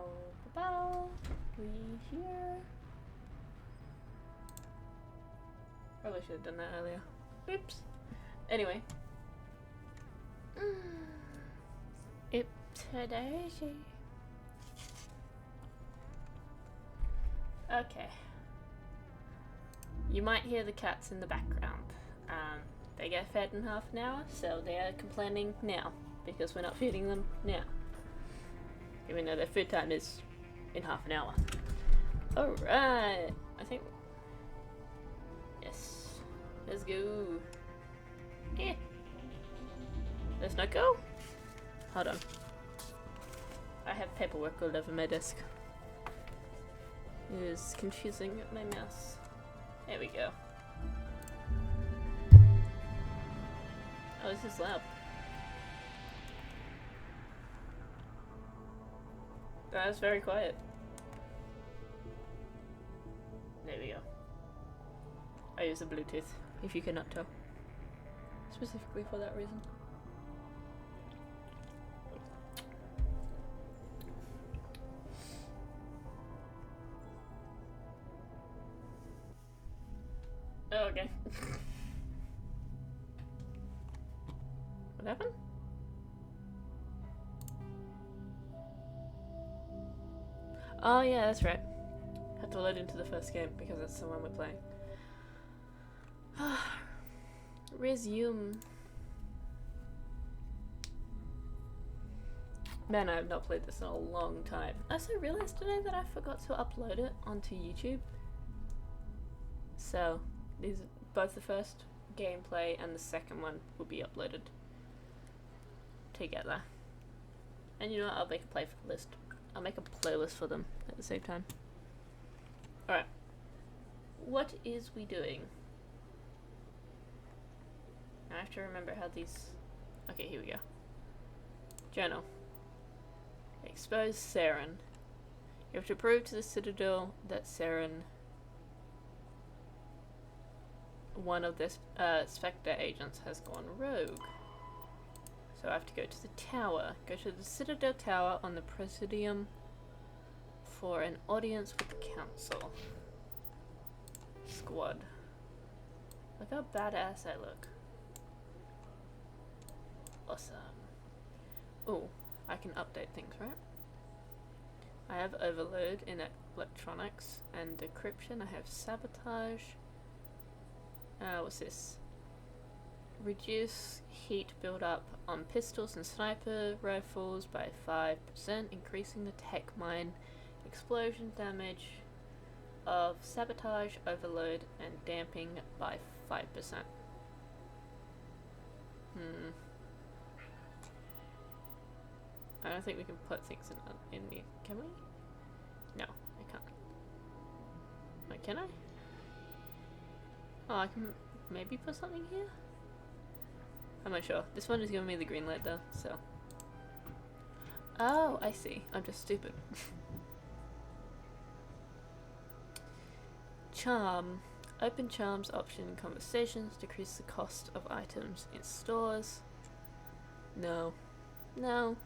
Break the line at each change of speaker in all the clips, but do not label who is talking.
Bow, bow. We here. Probably should have done that earlier. Oops. Anyway. It's a daisy. Okay. You might hear the cats in the background. They get fed in half an hour, so they are complaining now because we're not feeding them now. Even though their food time is in half an hour. Alright. I think... Yes. Let's go. Yeah. Let's not go. Hold on. I have paperwork all over my desk. It is confusing my mouse. There we go. Oh, this is loud. That is very quiet. There we go. I use a Bluetooth, if you cannot tell. Specifically for that reason. Oh, okay. What happened? Oh yeah, that's right. Had to load into the first game because that's the one we're playing. Resume. Man, I have not played this in a long time. I also realized today that I forgot to upload it onto YouTube. So, these both the first gameplay and the second one will be uploaded together. And you know what? I'll make a playlist. I'll make a playlist for them at the same time. Alright. What is we doing? I have to remember how these... Okay, here we go. Journal. Expose Saren. You have to prove to the Citadel that Saren, one of the Spectre agents, has gone rogue. So I have to go to the tower. Go to the Citadel Tower on the Presidium for an audience with the Council. Squad. Look how badass I look. Awesome. Oh, I can update things, right? I have overload in electronics and decryption. I have sabotage. What's this? Reduce heat buildup on pistols and sniper rifles by 5%, increasing the tech mine explosion damage of sabotage, overload, and damping by 5%. I don't think we can put things in the... Can we? No, I can't. Wait, can I? Oh, I can maybe put something here? I'm not sure. This one is giving me the green light though, so... Oh, I see. I'm just stupid. Charm. Open charms option in conversations. Decrease the cost of items in stores. No. No.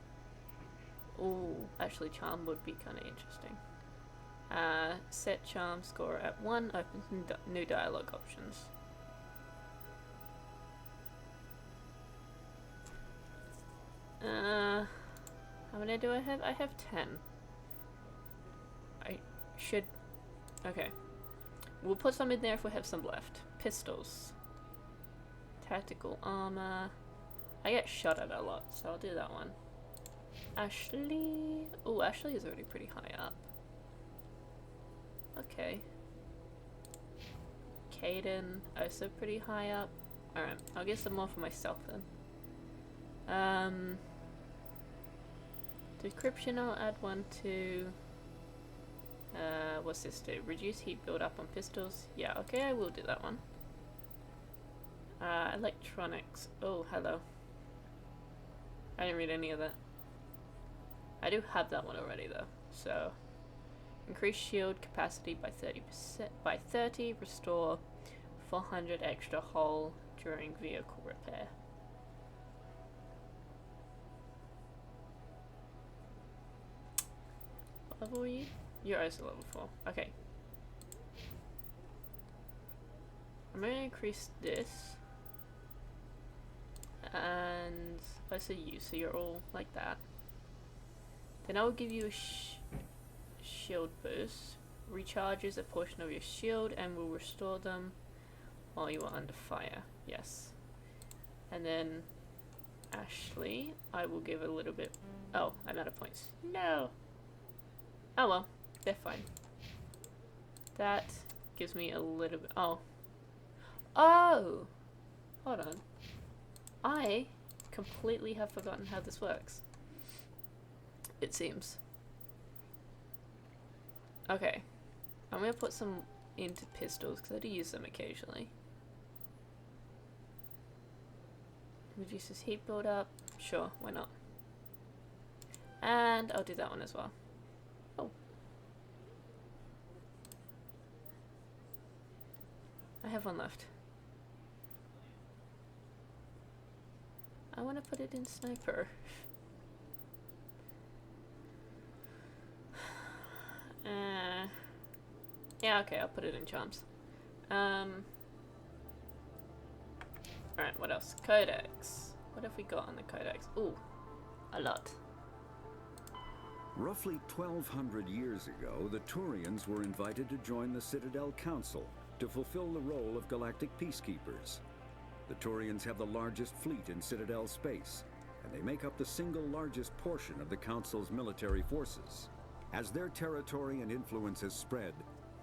Ooh, actually charm would be kind of interesting. Set charm score at 1. Opens new dialogue options. How many do I have? I have 10. I should... Okay. We'll put some in there if we have some left. Pistols. Tactical armor. I get shot at a lot, so I'll do that one. Ashley... Oh, Ashley is already pretty high up. Okay. Caden, also pretty high up. Alright, I'll get some more for myself then. Decryption, I'll add one to... what's this do? Reduce heat build up on pistols. Yeah, okay, I will do that one. Electronics. Oh, hello. I didn't read any of that. I do have that one already though, so... Increase shield capacity by 30%, by 30, restore 400 extra hull during vehicle repair. level are you? You're also level 4. Okay. I'm going to increase this. And I say you, so you're all like that. Then I will give you a shield boost. Recharges a portion of your shield and will restore them while you are under fire. Yes. And then Ashley, I will give a little bit. Oh, I'm out of points. No. Oh well, they're fine. That gives me a little bit. Oh. Oh! Hold on. I completely have forgotten how this works. It seems. Okay. I'm gonna put some into pistols because I do use them occasionally. Reduces heat build-up. Sure, why not? And I'll do that one as well. Oh. I have one left. I want to put it in sniper. Yeah, okay, I'll put it in charms. Alright, what else? Codex. What have we got on the codex? Ooh, a lot.
Roughly 1,200 years ago, the Turians were invited to join the Citadel Council to fulfill the role of galactic peacekeepers. The Turians have the largest fleet in Citadel space, and they make up the single largest portion of the Council's military forces. As their territory and influence has spread,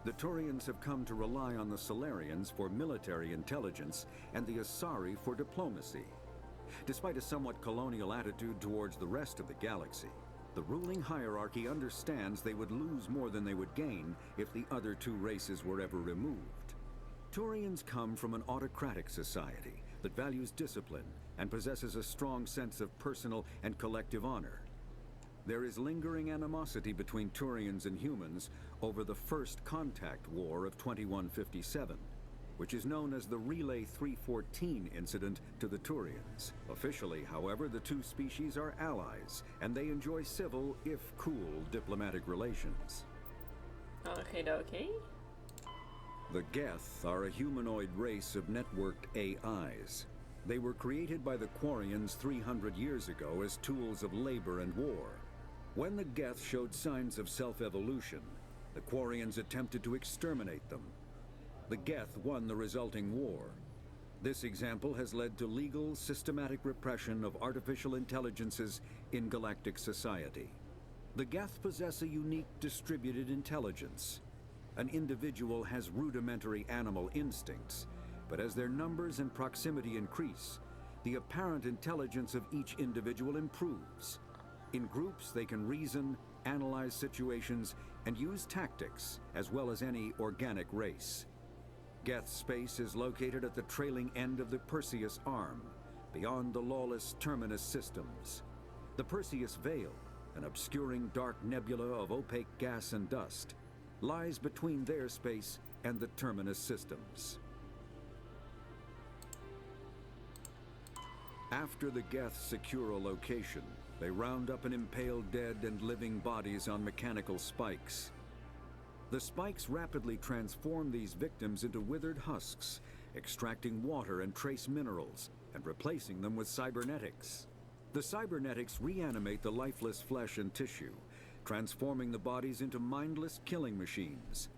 the Turians have come to rely on the Solarians for military intelligence and the Asari for diplomacy. Despite a somewhat colonial attitude towards the rest of the galaxy, the ruling hierarchy understands they would lose more than they would gain if the other two races were ever removed. Turians come from an autocratic society that values discipline and possesses a strong sense of personal and collective honor. There is lingering animosity between Turians and humans over the First Contact War of 2157, which is known as the Relay 314 incident to the Turians. Officially, however, the two species are allies, and they enjoy civil, if cool, diplomatic relations.
Okay.
The Geth are a humanoid race of networked AIs. They were created by the Quarians 300 years ago as tools of labor and war. When the Geth showed signs of self-evolution, the Quarians attempted to exterminate them. The Geth won the resulting war. This example has led to legal, systematic repression of artificial intelligences in galactic society. The Geth possess a unique distributed intelligence. An individual has rudimentary animal instincts, but as their numbers and proximity increase, the apparent intelligence of each individual improves. In groups, they can reason, analyze situations, and use tactics, as well as any organic race. Geth space is located at the trailing end of the Perseus Arm, beyond the lawless Terminus systems. The Perseus Veil, an obscuring dark nebula of opaque gas and dust, lies between their space and the Terminus systems. After the Geth secure a location, they round up and impale dead and living bodies on mechanical spikes. The spikes rapidly transform these victims into withered husks, extracting water and trace minerals, and replacing them with cybernetics. The cybernetics reanimate the lifeless flesh and tissue, transforming the bodies into mindless killing machines.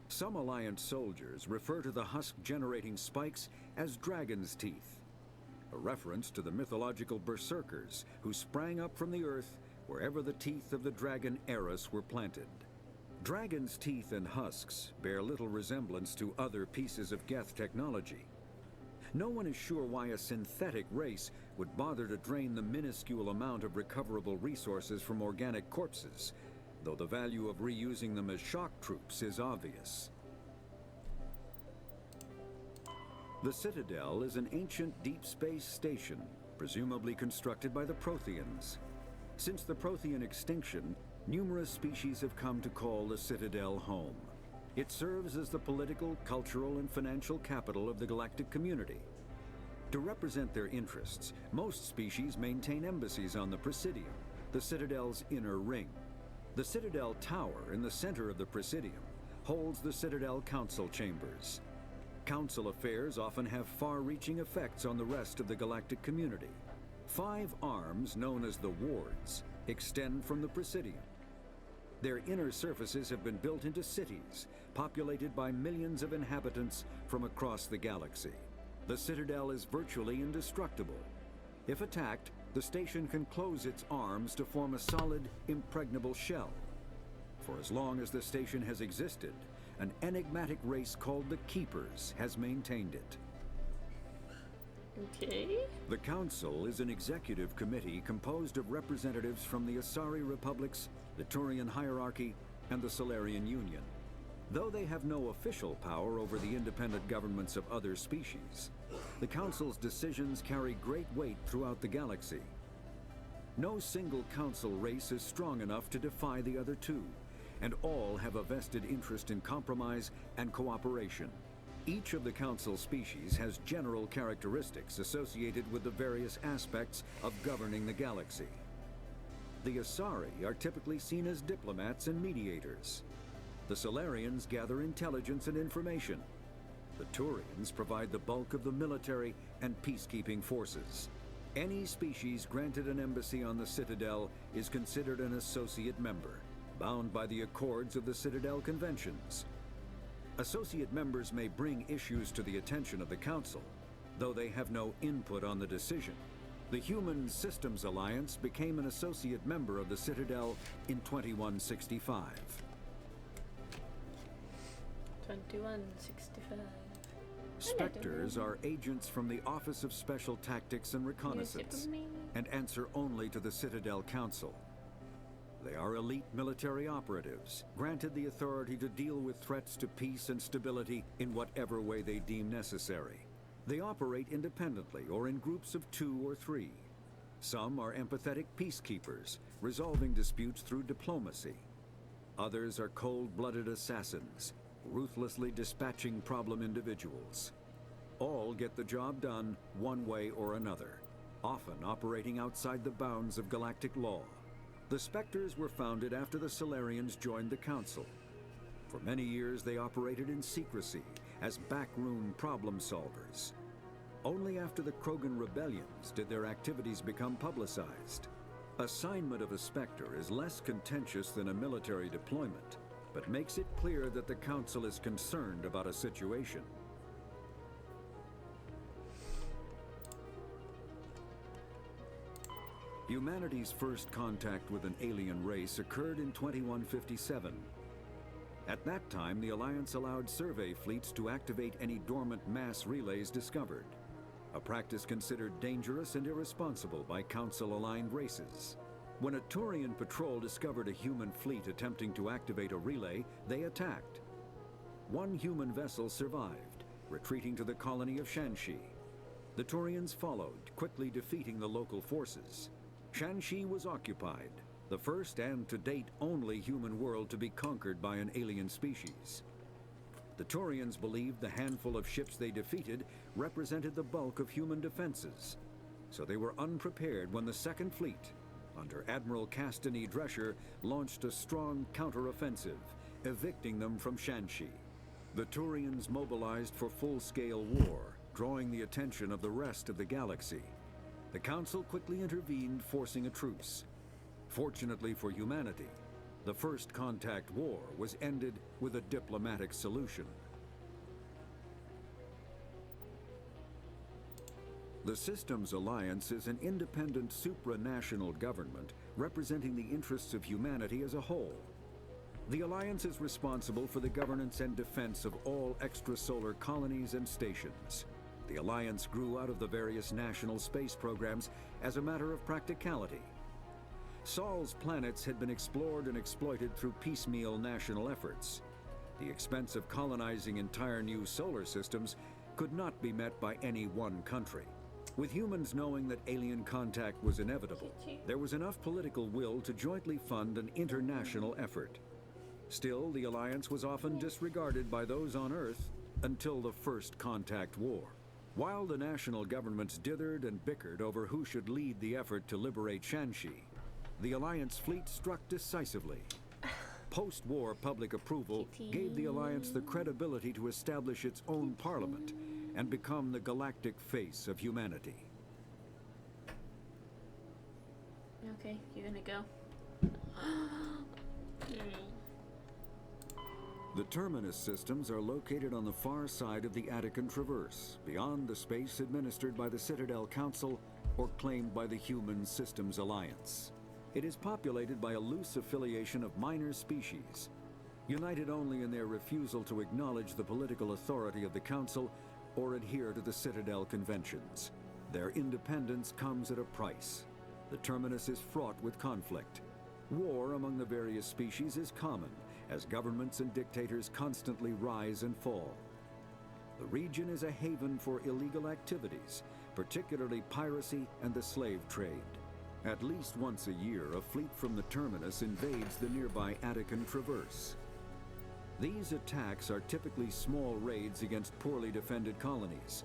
Some Alliance soldiers refer to the husk-generating spikes as dragon's teeth, a reference to the mythological berserkers who sprang up from the earth wherever the teeth of the dragon Garrus were planted. Dragon's teeth and husks bear little resemblance to other pieces of Geth technology. No one is sure why a synthetic race would bother to drain the minuscule amount of recoverable resources from organic corpses, though the value of reusing them as shock troops is obvious. The Citadel is an ancient deep space station, presumably constructed by the Protheans. Since the Prothean extinction, numerous species have come to call the Citadel home. It serves as the political, cultural, and financial capital of the galactic community. To represent their interests, most species maintain embassies on the Presidium, the Citadel's inner ring. The Citadel Tower in the center of the Presidium holds the Citadel Council chambers. Council affairs often have far-reaching effects on the rest of the galactic community. 5 arms, known as the wards, extend from the Presidium. Their inner surfaces have been built into cities, populated by millions of inhabitants from across the galaxy. The Citadel is virtually indestructible. If attacked, the station can close its arms to form a solid, impregnable shell. For as long as the station has existed, an enigmatic race called the Keepers has maintained it.
Okay.
The Council is an executive committee composed of representatives from the Asari Republics, the Turian Hierarchy, and the Solarian Union. Though they have no official power over the independent governments of other species, the Council's decisions carry great weight throughout the galaxy. No single Council race is strong enough to defy the other two, and all have a vested interest in compromise and cooperation. Each of the Council species has general characteristics associated with the various aspects of governing the galaxy. The Asari are typically seen as diplomats and mediators. The Solarians gather intelligence and information. The Turians provide the bulk of the military and peacekeeping forces. Any species granted an embassy on the Citadel is considered an associate member, bound by the accords of the Citadel Conventions. Associate members may bring issues to the attention of the Council, though they have no input on the decision. The Human Systems Alliance became an associate member of the Citadel in 2165.
2165.
Spectres are agents from the Office of Special Tactics and Reconnaissance and answer only to the Citadel Council. They are elite military operatives, granted the authority to deal with threats to peace and stability in whatever way they deem necessary. They operate independently or in groups of 2 or 3. Some are empathetic peacekeepers, resolving disputes through diplomacy. Others are cold-blooded assassins, ruthlessly dispatching problem individuals. All get the job done one way or another, often operating outside the bounds of galactic law. The Spectres were founded after the Solarians joined the Council. For many years they operated in secrecy as backroom problem solvers. Only after the Krogan rebellions did their activities become publicized. Assignment of a Spectre is less contentious than a military deployment, but makes it clear that the Council is concerned about a situation. Humanity's first contact with an alien race occurred in 2157. At that time, the Alliance allowed survey fleets to activate any dormant mass relays discovered, a practice considered dangerous and irresponsible by Council-aligned races. When a Turian patrol discovered a human fleet attempting to activate a relay, they attacked. One human vessel survived, retreating to the colony of Shanxi. The Turians followed, quickly defeating the local forces. Shanxi was occupied, the first and to date only human world to be conquered by an alien species. The Turians believed the handful of ships they defeated represented the bulk of human defenses, so they were unprepared when the Second Fleet, under Admiral Castany Drescher, launched a strong counteroffensive, evicting them from Shanxi. The Turians mobilized for full-scale war, drawing the attention of the rest of the galaxy. The Council quickly intervened, forcing a truce. Fortunately for humanity, the First Contact War was ended with a diplomatic solution. The Systems Alliance is an independent supranational government representing the interests of humanity as a whole. The Alliance is responsible for the governance and defense of all extrasolar colonies and stations. The Alliance grew out of the various national space programs as a matter of practicality. Sol's planets had been explored and exploited through piecemeal national efforts. The expense of colonizing entire new solar systems could not be met by any one country. With humans knowing that alien contact was inevitable, there was enough political will to jointly fund an international effort. Still, the Alliance was often disregarded by those on Earth until the First Contact War. While the national governments dithered and bickered over who should lead the effort to liberate Shanxi, the Alliance fleet struck decisively. Post-war public approval gave the Alliance the credibility to establish its own parliament and become the galactic face of humanity.
Okay, you're gonna go.
The terminus systems are located on the far side of the Attican Traverse, beyond the space administered by the Citadel Council or claimed by the Human Systems Alliance. It is populated by a loose affiliation of minor species, united only in their refusal to acknowledge the political authority of the Council or adhere to the Citadel Conventions. Their independence comes at a price. The terminus is fraught with conflict. War among the various species is common, as governments and dictators constantly rise and fall. The region is a haven for illegal activities, particularly piracy and the slave trade. At least once a year, a fleet from the terminus invades the nearby Attican Traverse. These attacks are typically small raids against poorly defended colonies.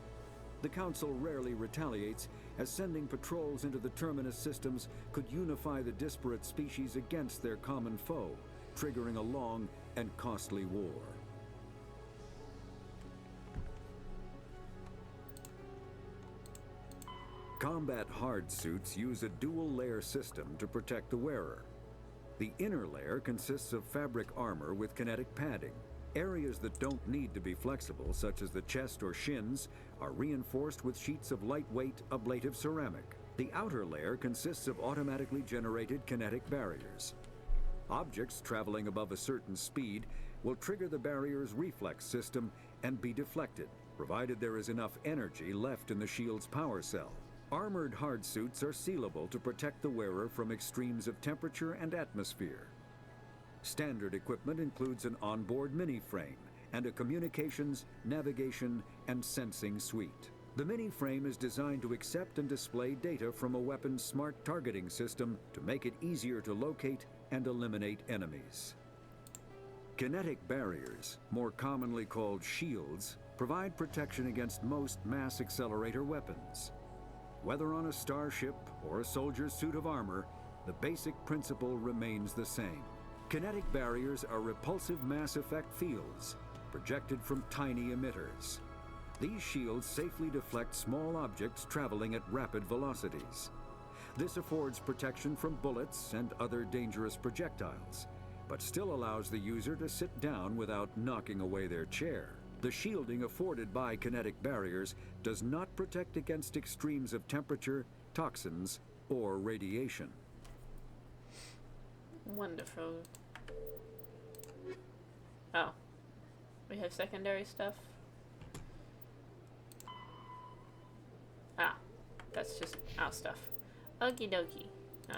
The Council rarely retaliates, as sending patrols into the terminus systems could unify the disparate species against their common foe, triggering a long and costly war. Combat hard suits use a dual-layer system to protect the wearer. The inner layer consists of fabric armor with kinetic padding. Areas that don't need to be flexible, such as the chest or shins, are reinforced with sheets of lightweight, ablative ceramic. The outer layer consists of automatically generated kinetic barriers. Objects traveling above a certain speed will trigger the barrier's reflex system and be deflected, provided there is enough energy left in the shield's power cell. Armored hardsuits are sealable to protect the wearer from extremes of temperature and atmosphere. Standard equipment includes an onboard mini-frame and a communications, navigation, and sensing suite. The mini-frame is designed to accept and display data from a weapon's smart targeting system to make it easier to locate and eliminate enemies. Kinetic barriers, more commonly called shields, provide protection against most mass accelerator weapons. Whether on a starship or a soldier's suit of armor, the basic principle remains the same. Kinetic barriers are repulsive mass effect fields, projected from tiny emitters. These shields safely deflect small objects traveling at rapid velocities. This affords protection from bullets and other dangerous projectiles, but still allows the user to sit down without knocking away their chair. The shielding afforded by kinetic barriers does not protect against extremes of temperature, toxins, or radiation.
Wonderful. Oh. We have secondary stuff? Ah. That's just our stuff. Okie dokie.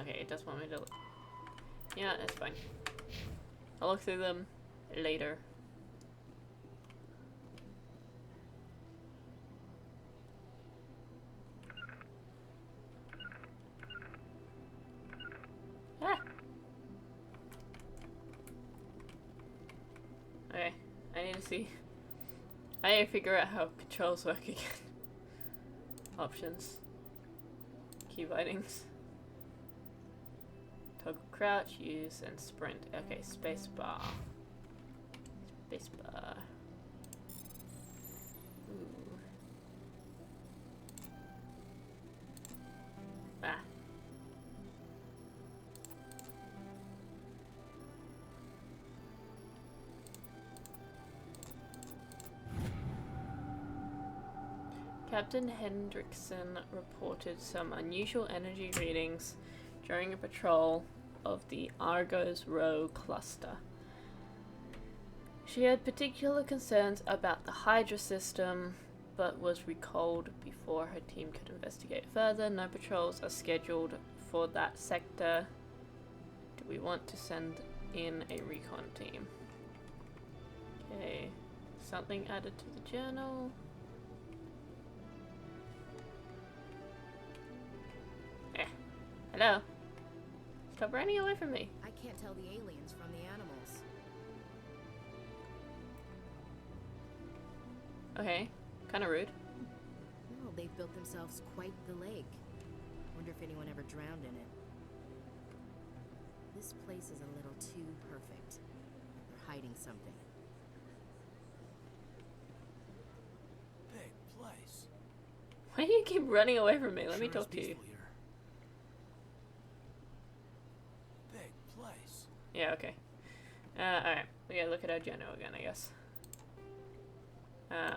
Okay, it does want me to look. Yeah, that's fine. I'll look through them later. Ah! Okay, I need to see. I need to figure out how controls work again. Options. Key bindings. Toggle crouch, use, and sprint. Okay, space bar. Space bar. Ooh. Ah. Captain Hendrickson reported some unusual energy readings during a patrol of the Argos Row cluster. She had particular concerns about the Hydra system, but was recalled before her team could investigate further. No patrols are scheduled for that sector. Do we want to send in a recon team? Okay, something added to the journal. Hello? Stop running away from me.
I can't tell the aliens from the animals.
Okay, kind of rude.
No, they've built themselves quite the lake. Wonder if anyone ever drowned in it. This place is a little too perfect. They're hiding something.
Big place.
Why do you keep running away from me? Let me
Sure is
talk to you.
peaceful here. Big place.
Yeah, okay. Alright. We gotta look at our journal again, I guess.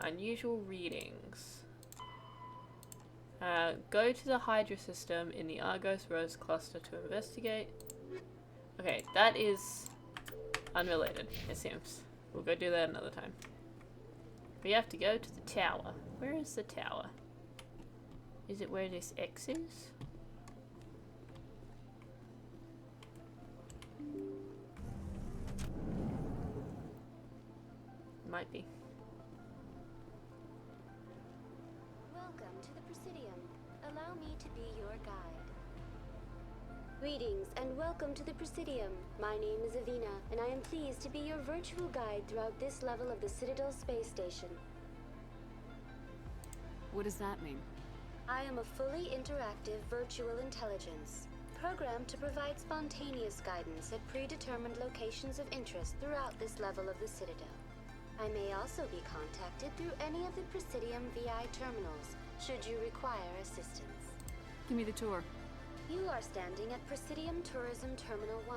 Unusual readings. Go to the Hydra system in the Argos Rose cluster to investigate. Okay, that is unrelated, it seems. We'll go do that another time. We have to go to the tower. Where is the tower? Is it where this X is? Might be.
Welcome to the Presidium. Allow me to be your guide. Greetings and welcome to the Presidium. My name is Avina, and I am pleased to be your virtual guide throughout this level of the Citadel Space Station.
What does that mean?
I am a fully interactive virtual intelligence, programmed to provide spontaneous guidance at predetermined locations of interest throughout this level of the Citadel. I may also be contacted through any of the Presidium VI terminals, should you require assistance.
Give me the tour.
You are standing at Presidium Tourism Terminal 1.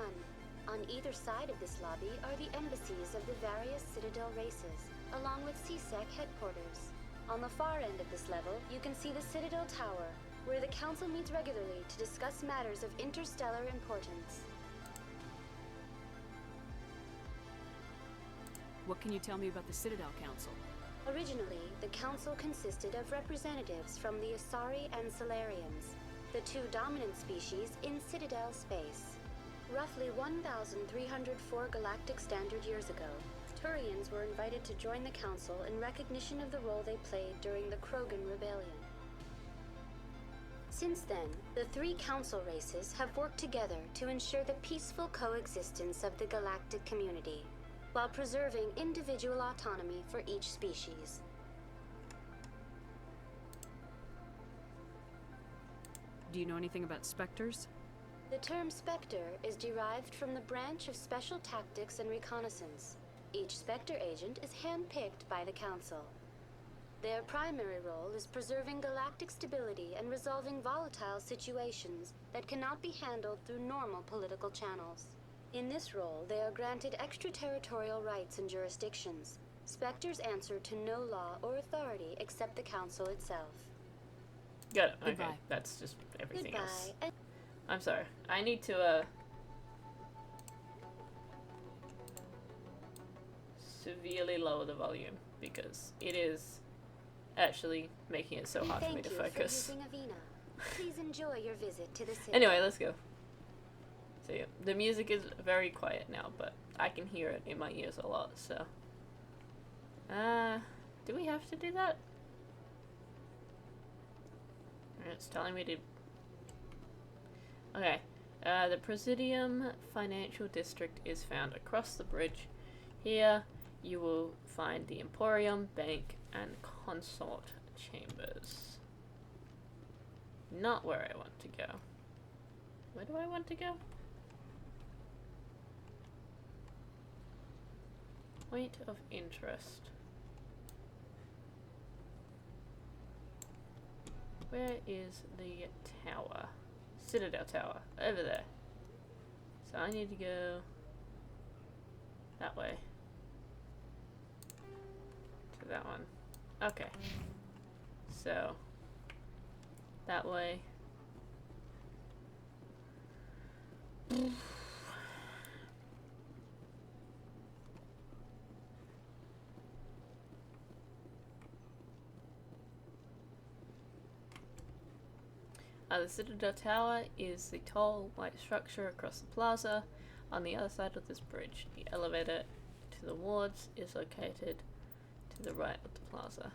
On either side of this lobby are the embassies of the various Citadel races, along with CSEC headquarters. On the far end of this level, you can see the Citadel Tower, where the Council meets regularly to discuss matters of interstellar importance.
What can you tell me about the Citadel Council?
Originally, the Council consisted of representatives from the Asari and Solarians, the two dominant species in Citadel space. Roughly 1,304 galactic standard years ago, Turians were invited to join the Council in recognition of the role they played during the Krogan Rebellion. Since then, the three Council races have worked together to ensure the peaceful coexistence of the galactic community, while preserving individual autonomy for each species.
Do you know anything about specters?
The term Spectre is derived from the branch of Special Tactics and Reconnaissance. Each Spectre agent is handpicked by the Council. Their primary role is preserving galactic stability and resolving volatile situations that cannot be handled through normal political channels. In this role, they are granted extraterritorial rights and jurisdictions. Spectres answer to no law or authority except the Council itself.
Got it. Okay,
Goodbye.
that's just everything
Goodbye.
else. I'm sorry. I need to, severely lower the volume because it is actually making it so hard for me to focus.
Thank you for using Avina. Please enjoy your visit to the city.
Anyway, let's go. So yeah, the music is very quiet now, but I can hear it in my ears a lot, so. Do we have to do that? It's telling me to... Okay. The Presidium Financial District is found across the bridge. Here, you will find the Emporium, Bank, and Consort Chambers. Not where I want to go. Where do I want to go? Point of interest. Where is the tower? Citadel Tower. Over there. So I need to go that way. To that one. Okay. So that way. The Citadel Tower is the tall, white structure across the plaza on the other side of this bridge. The elevator to the wards is located to the right of the plaza.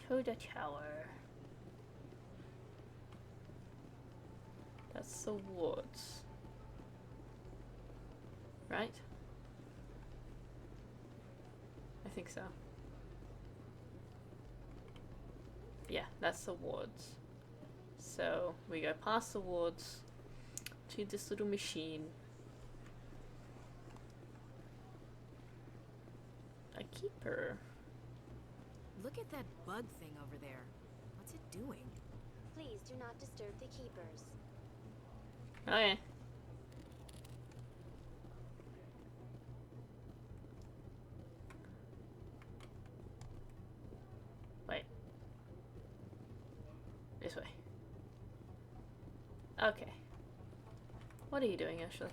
To the tower. That's the wards. Right? I think so. Yeah, that's the wards. So we go past the wards to this little machine. A keeper.
Look at that bug thing over there. What's it doing?
Please do not disturb the keepers.
Okay. Wait. This way. Okay. What are you doing, Ashley?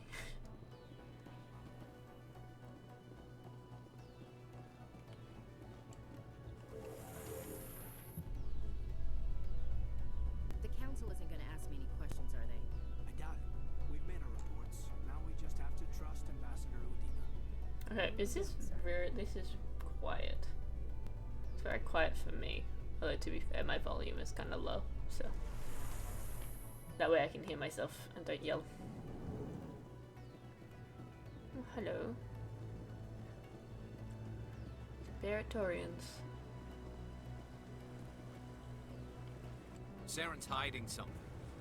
The council isn't gonna ask me any questions, are they?
I doubt it. We've made our reports. Now we just have to trust Ambassador Udina.
Okay, this is quiet. It's very quiet for me. Although to be fair, my volume is kind of low, so that way I can hear myself and don't yell. Oh, hello. Baratorians.
Saren's hiding something.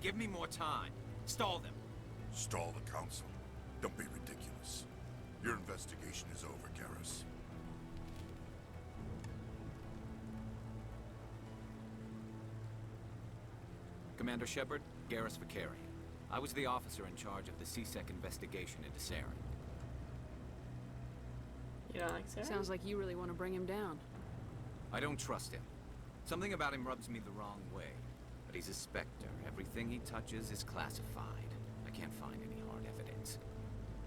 Give me more time. Stall them.
Stall the council? Don't be ridiculous. Your investigation is over, Garrus.
Commander Shepard, Garrus Vicari. I was the officer in charge of the C-Sec investigation into Saren.
You don't like Sarah?
Sounds like you really want to bring him down.
I don't trust him. Something about him rubs me the wrong way. But he's a Spectre. Everything he touches is classified. I can't find any hard evidence.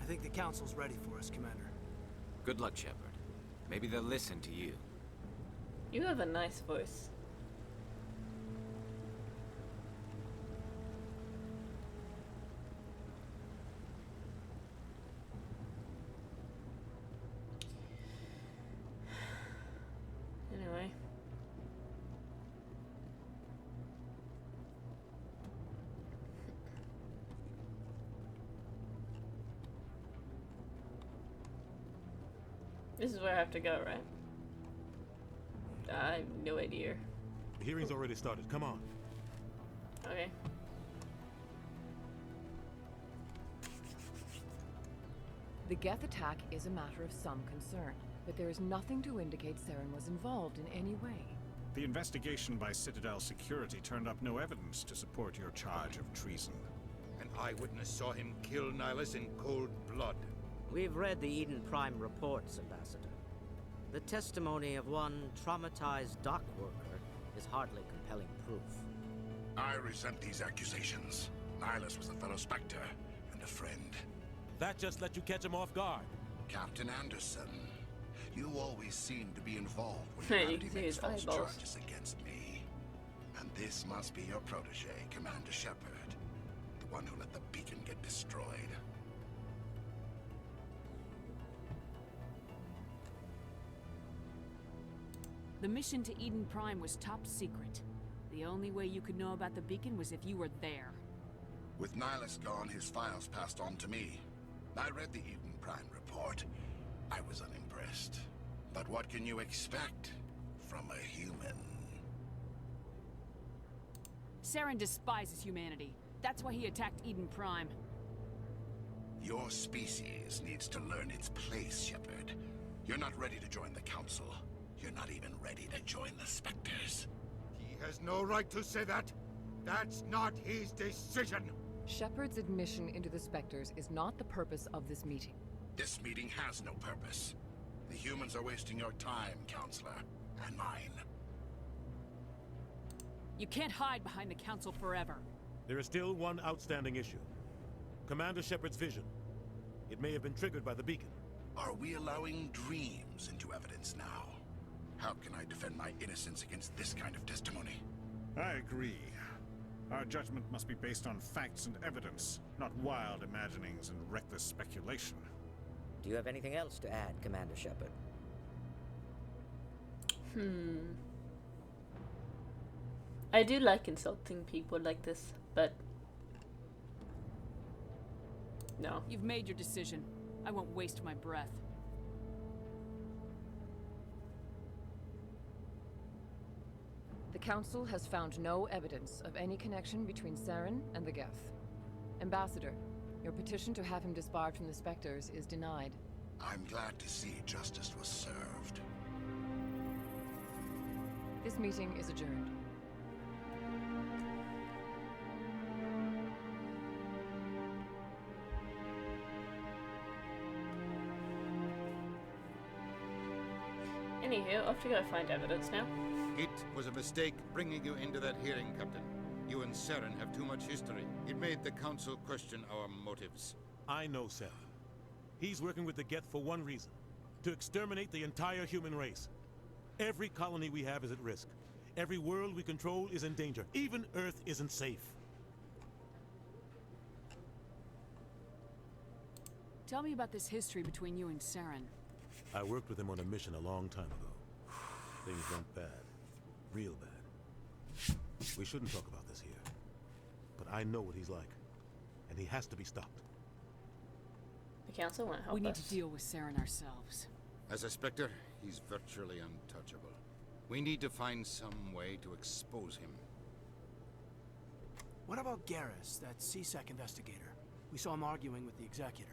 I think the council's ready for us, Commander.
Good luck, Shepard. Maybe they'll listen to you.
You have a nice voice. Anyway. This is where I have to go, right? I have no idea.
The hearing's already started. Come on.
Okay.
The Geth attack is a matter of some concern, but there is nothing to indicate Saren was involved in any way.
The investigation by Citadel Security turned up no evidence to support your charge of treason.
An eyewitness saw him kill Nihilus in cold blood.
We've read the Eden Prime reports, Ambassador. The testimony of one traumatized dock worker is hardly compelling proof.
I resent these accusations. Nihilus was a fellow Spectre and a friend.
That just let you catch him off guard.
Captain Anderson, you always seem to be involved when
You
humanity
can see
makes
his
false
eyeballs.
charges against me. And this must be your protege, Commander Shepard, the one who let the beacon get destroyed.
The mission to Eden Prime was top secret. The only way you could know about the beacon was if you were there.
With Nihilus gone, his files passed on to me. I read the Eden Prime report. I was unimpressed. But what can you expect from a human?
Saren despises humanity. That's why he attacked Eden Prime.
Your species needs to learn its place, Shepard. You're not ready to join the Council. You're not even ready to join the Spectres.
He has no right to say that. That's not his decision.
Shepard's admission into the Spectres is not the purpose of this meeting.
This meeting has no purpose. The humans are wasting your time, Counselor, and mine.
You can't hide behind the Council forever.
There is still one outstanding issue. Commander Shepard's vision. It may have been triggered by the beacon.
Are we allowing dreams into evidence now? How can I defend my innocence against this kind of testimony?
I agree. Our judgment must be based on facts and evidence, not wild imaginings and reckless speculation.
Do you have anything else to add, Commander Shepard?
I do like insulting people like this, but no.
You've made your decision. I won't waste my breath.
The Council has found no evidence of any connection between Saren and the Geth. Ambassador, your petition to have him disbarred from the Spectres is denied.
I'm glad to see justice was served.
This meeting is adjourned.
Anywho, off to go find evidence now.
It was a mistake bringing you into that hearing, Captain. You and Saren have too much history. It made the Council question our motives.
I know Saren. He's working with the Geth for one reason. To exterminate the entire human race. Every colony we have is at risk. Every world we control is in danger. Even Earth isn't safe.
Tell me about this history between you and Saren.
I worked with him on a mission a long time ago. Things went bad. Real bad. We shouldn't talk about this here. But I know what he's like. And he has to be stopped.
The Council won't help
We need
us.
to deal with Saren ourselves.
As a Spectre, he's virtually untouchable. We need to find some way to expose him.
What about Garrus, that CSEC investigator? We saw him arguing with the Executor.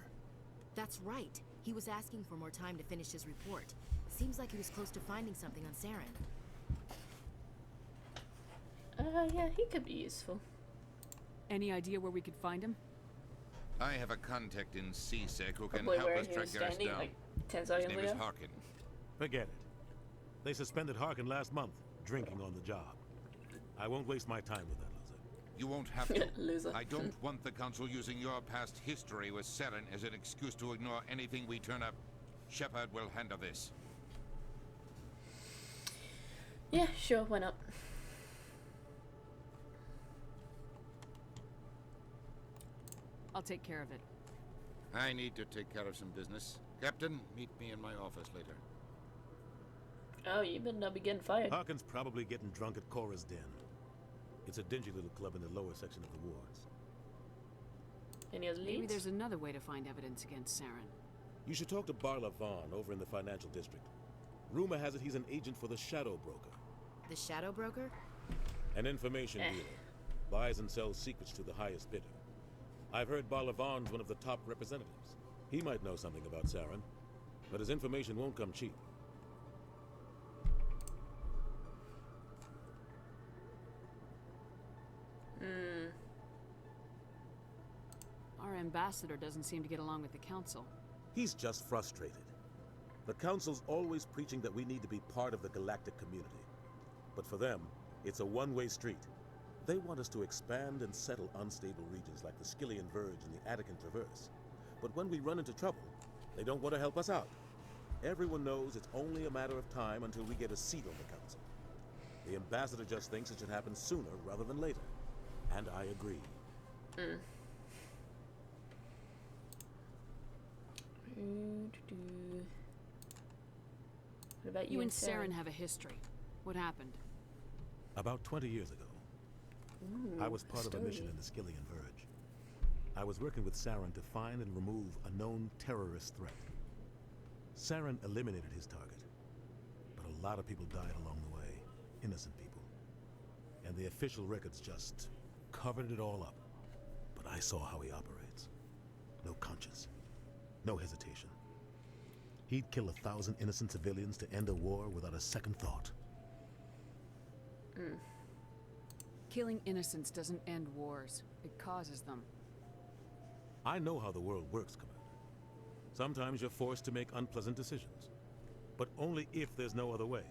That's right. He was asking for more time to finish his report. Seems like he was close to finding something on Saren.
Yeah, he could be useful.
Any idea where we could find him?
I have a contact in CSEC who can
Probably
help
where
us
he
track
was
Garrus
standing,
down.
like 10
His
seconds
name is
ago.
Harkin.
Forget it. They suspended Harkin last month, drinking on the job. I won't waste my time with that loser.
You won't have to.
Loser.
I don't want the Council using your past history with Saren as an excuse to ignore anything we turn up. Shepard will handle this.
Yeah, sure, why not?
I'll take care of it.
I need to take care of some business. Captain, meet me in my office later.
Oh, you better not be getting fired.
Harkin's probably getting drunk at Cora's Den. It's a dingy little club in the lower section of the wards.
Any other
Maybe
leads?
there's another way to find evidence against Saren.
You should talk to Barla Vaughn over in the financial district. Rumor has it he's an agent for the Shadow Broker.
The Shadow Broker?
An information dealer. Buys and sells secrets to the highest bidder. I've heard Barla Vaughn's one of the top representatives. He might know something about Saren, but his information won't come cheap.
Our ambassador doesn't seem to get along with the Council.
He's just frustrated. The Council's always preaching that we need to be part of the galactic community. But for them, it's a one-way street. They want us to expand and settle unstable regions like the Skillian Verge and the Attican Traverse. But when we run into trouble, they don't want to help us out. Everyone knows it's only a matter of time until we get a seat on the Council. The ambassador just thinks it should happen sooner rather than later. And I agree.
What about
You and Saren have a history. What happened?
About 20 years ago, I was part of a mission in the Skillian Verge. I was working with Saren to find and remove a known terrorist threat. Saren eliminated his target, but a lot of people died along the way, innocent people. And the official records just covered it all up. But I saw how he operates. No conscience, no hesitation. He'd kill 1,000 innocent civilians to end a war without a second thought.
Killing innocents doesn't end wars. It causes them.
I know how the world works, Commander. Sometimes you're forced to make unpleasant decisions, but only if there's no other way.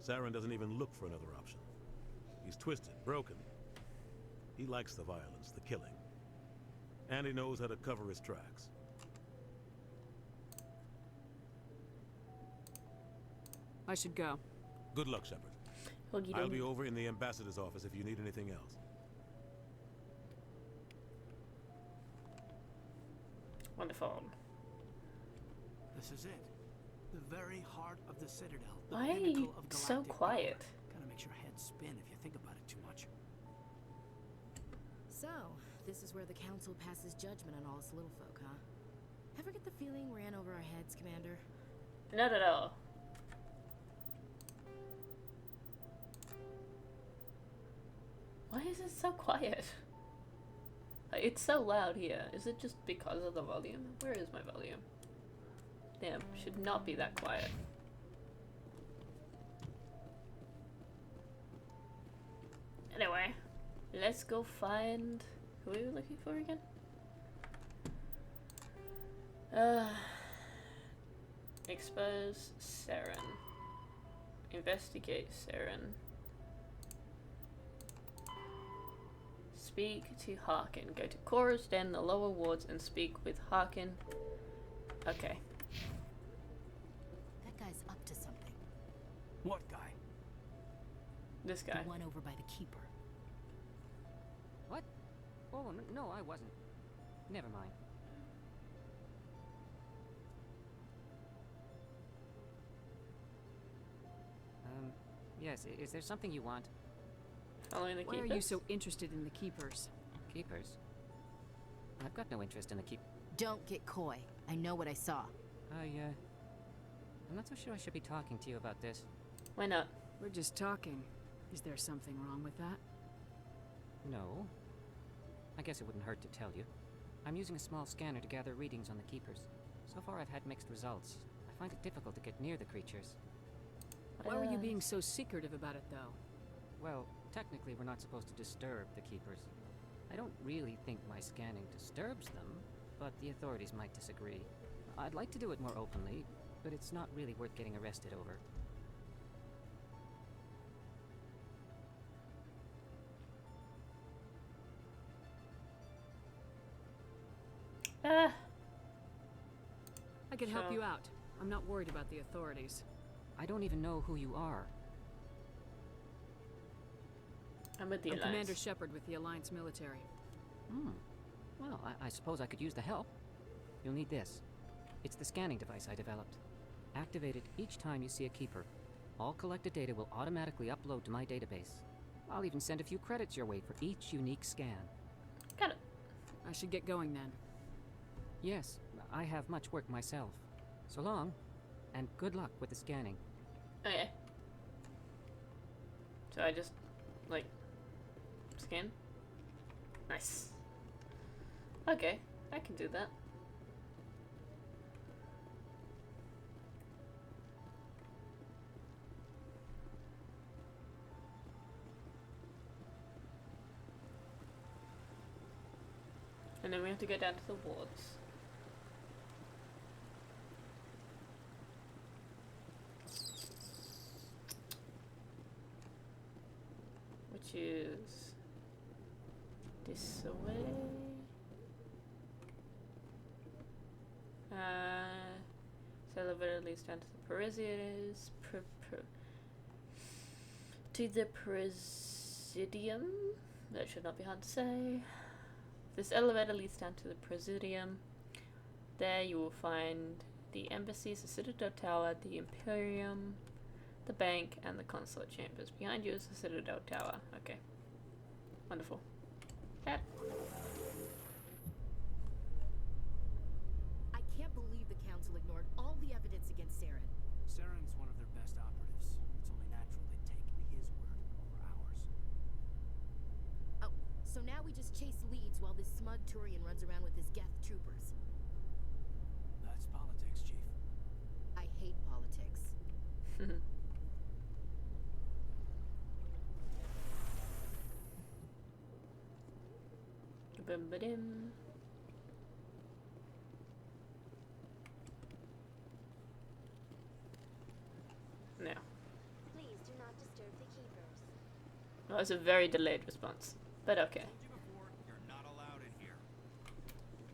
Saren doesn't even look for another option. He's twisted, broken. He likes the violence, the killing. And he knows how to cover his tracks.
I should go.
Good luck, Shepard. I'll be over in the ambassador's office if you need anything else.
Wonderful.
This is it. The very heart of the Citadel. The
Why are
pinnacle
you
of
so
galactic
quiet?
power. Kinda makes your head spin if you think about it too much.
So, this is where the Council passes judgment on all us little folk, huh? Ever get the feeling we're in over our heads, Commander?
Not at all. Why is it so quiet? Like, it's so loud here. Is it just because of the volume? Where is my volume? Damn, should not be that quiet. Anyway, let's go find... Who are we looking for again? Expose Saren. Investigate Saren. Speak to Harkin. Go to Cora's Den, the lower wards, and speak with Harkin. Okay.
That guy's up to something.
What guy?
This guy.
The one over by the Keeper.
What? Oh, no, I wasn't. Never mind. Yes, is there something you want?
Following the
Why
Keepers?
are you so interested in the Keepers?
Keepers? I've got no interest in the
Don't get coy. I know what I saw.
I'm not so sure I should be talking to you about this.
Why not?
We're just talking. Is there something wrong with that?
No. I guess it wouldn't hurt to tell you. I'm using a small scanner to gather readings on the Keepers. So far I've had mixed results. I find it difficult to get near the creatures.
Why were you being so secretive about it, though?
Well, technically we're not supposed to disturb the Keepers. I don't really think my scanning disturbs them, but the authorities might disagree. I'd like to do it more openly, but it's not really worth getting arrested over.
I could help you out. I'm not worried about the authorities.
I don't even know who you are.
I'm with the
I'm
Alliance.
Commander Shepard with the Alliance military.
Well, I suppose I could use the help. You'll need this. It's the scanning device I developed. Activate it each time you see a Keeper. All collected data will automatically upload to my database. I'll even send a few credits your way for each unique scan.
Got it.
I should get going then.
Yes, I have much work myself. So long, and good luck with the scanning.
Okay. So I just, like, scan? Nice. Okay, I can do that. And then we have to go down to the wards. Which is this way. So elevator leads down to the Parisians. To the Presidium. That should not be hard to say. This elevator leads down to the Presidium. There you will find the embassies, the Citadel Tower, the Imperium, the bank, and the consulate chambers. Behind you is the Citadel Tower. Okay. Wonderful. That.
I can't believe the Council ignored all the evidence against Saren.
Saren's one of their best operatives. It's only natural they'd take his word over ours.
Oh, so now we just chase leads while this smug Turian runs around with his Geth troopers.
That's politics, Chief.
I hate politics.
Bum-ba-dim. Now.
Please do not disturb the Keepers.
That was a very delayed response, but okay.
You're not allowed in here.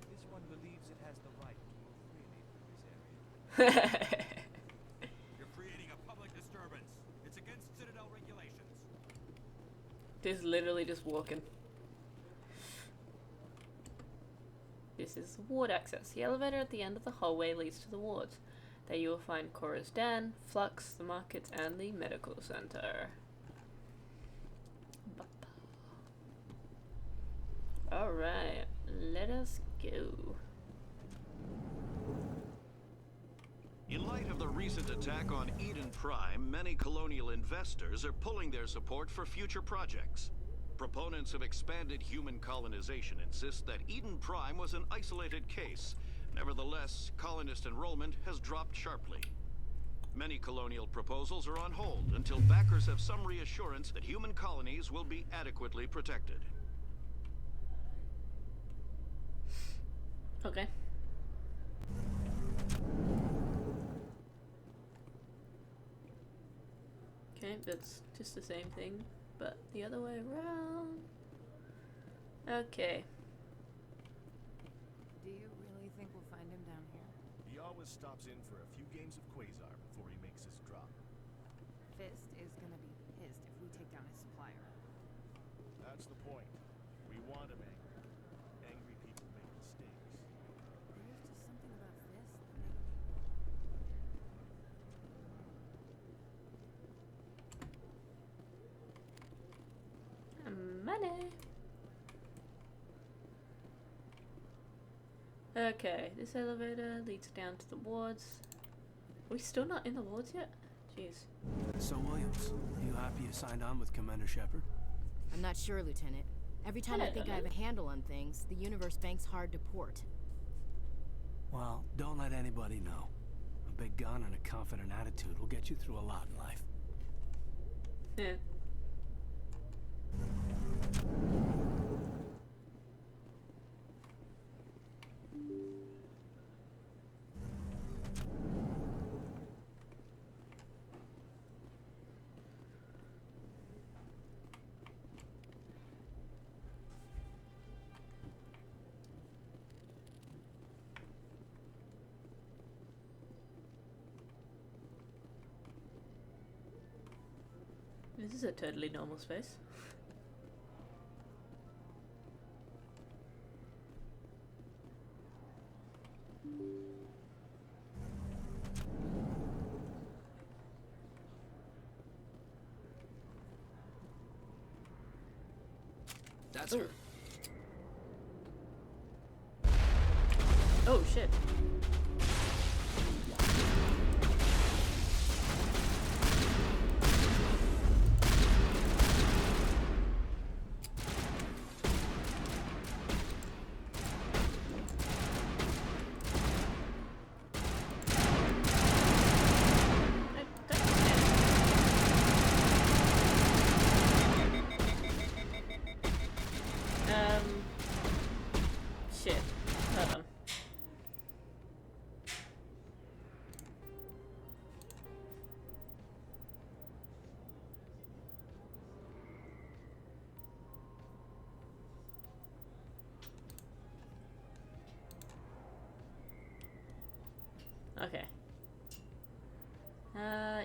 This one believes it has the right to move freely through this area. You're creating a public disturbance. It's against Citadel regulations.
This is literally just walking. This is ward access. The elevator at the end of the hallway leads to the wards. There you will find Cora's Den, Flux, the markets, and the medical center. Alright, let us go.
In light of the recent attack on Eden Prime, many colonial investors are pulling their support for future projects. Proponents of expanded human colonization insist that Eden Prime was an isolated case. Nevertheless, colonist enrollment has dropped sharply. Many colonial proposals are on hold until backers have some reassurance that human colonies will be adequately protected.
Okay. Okay, that's just the same thing, but the other way around. Okay.
Do you really think we'll find him down here?
He always stops in for a few games of Quasar before he makes his drop.
Fist is gonna be pissed if we take down his supplier.
That's the point. We want him angry. Angry people make mistakes.
There's just something about Fist that
Money. Okay, this elevator leads down to the wards. Are we still not in the wards yet? Jeez.
So, Williams, you happy you signed on with Commander Shepard?
I'm not sure, Lieutenant. Every time I think I have a handle on things, the universe bank's hard to port.
Well, don't let anybody know. A big gun and a confident attitude will get you through a lot in life.
Yeah. This is a totally normal space.
That's her.
Oh shit. Shit. Hold on. Okay.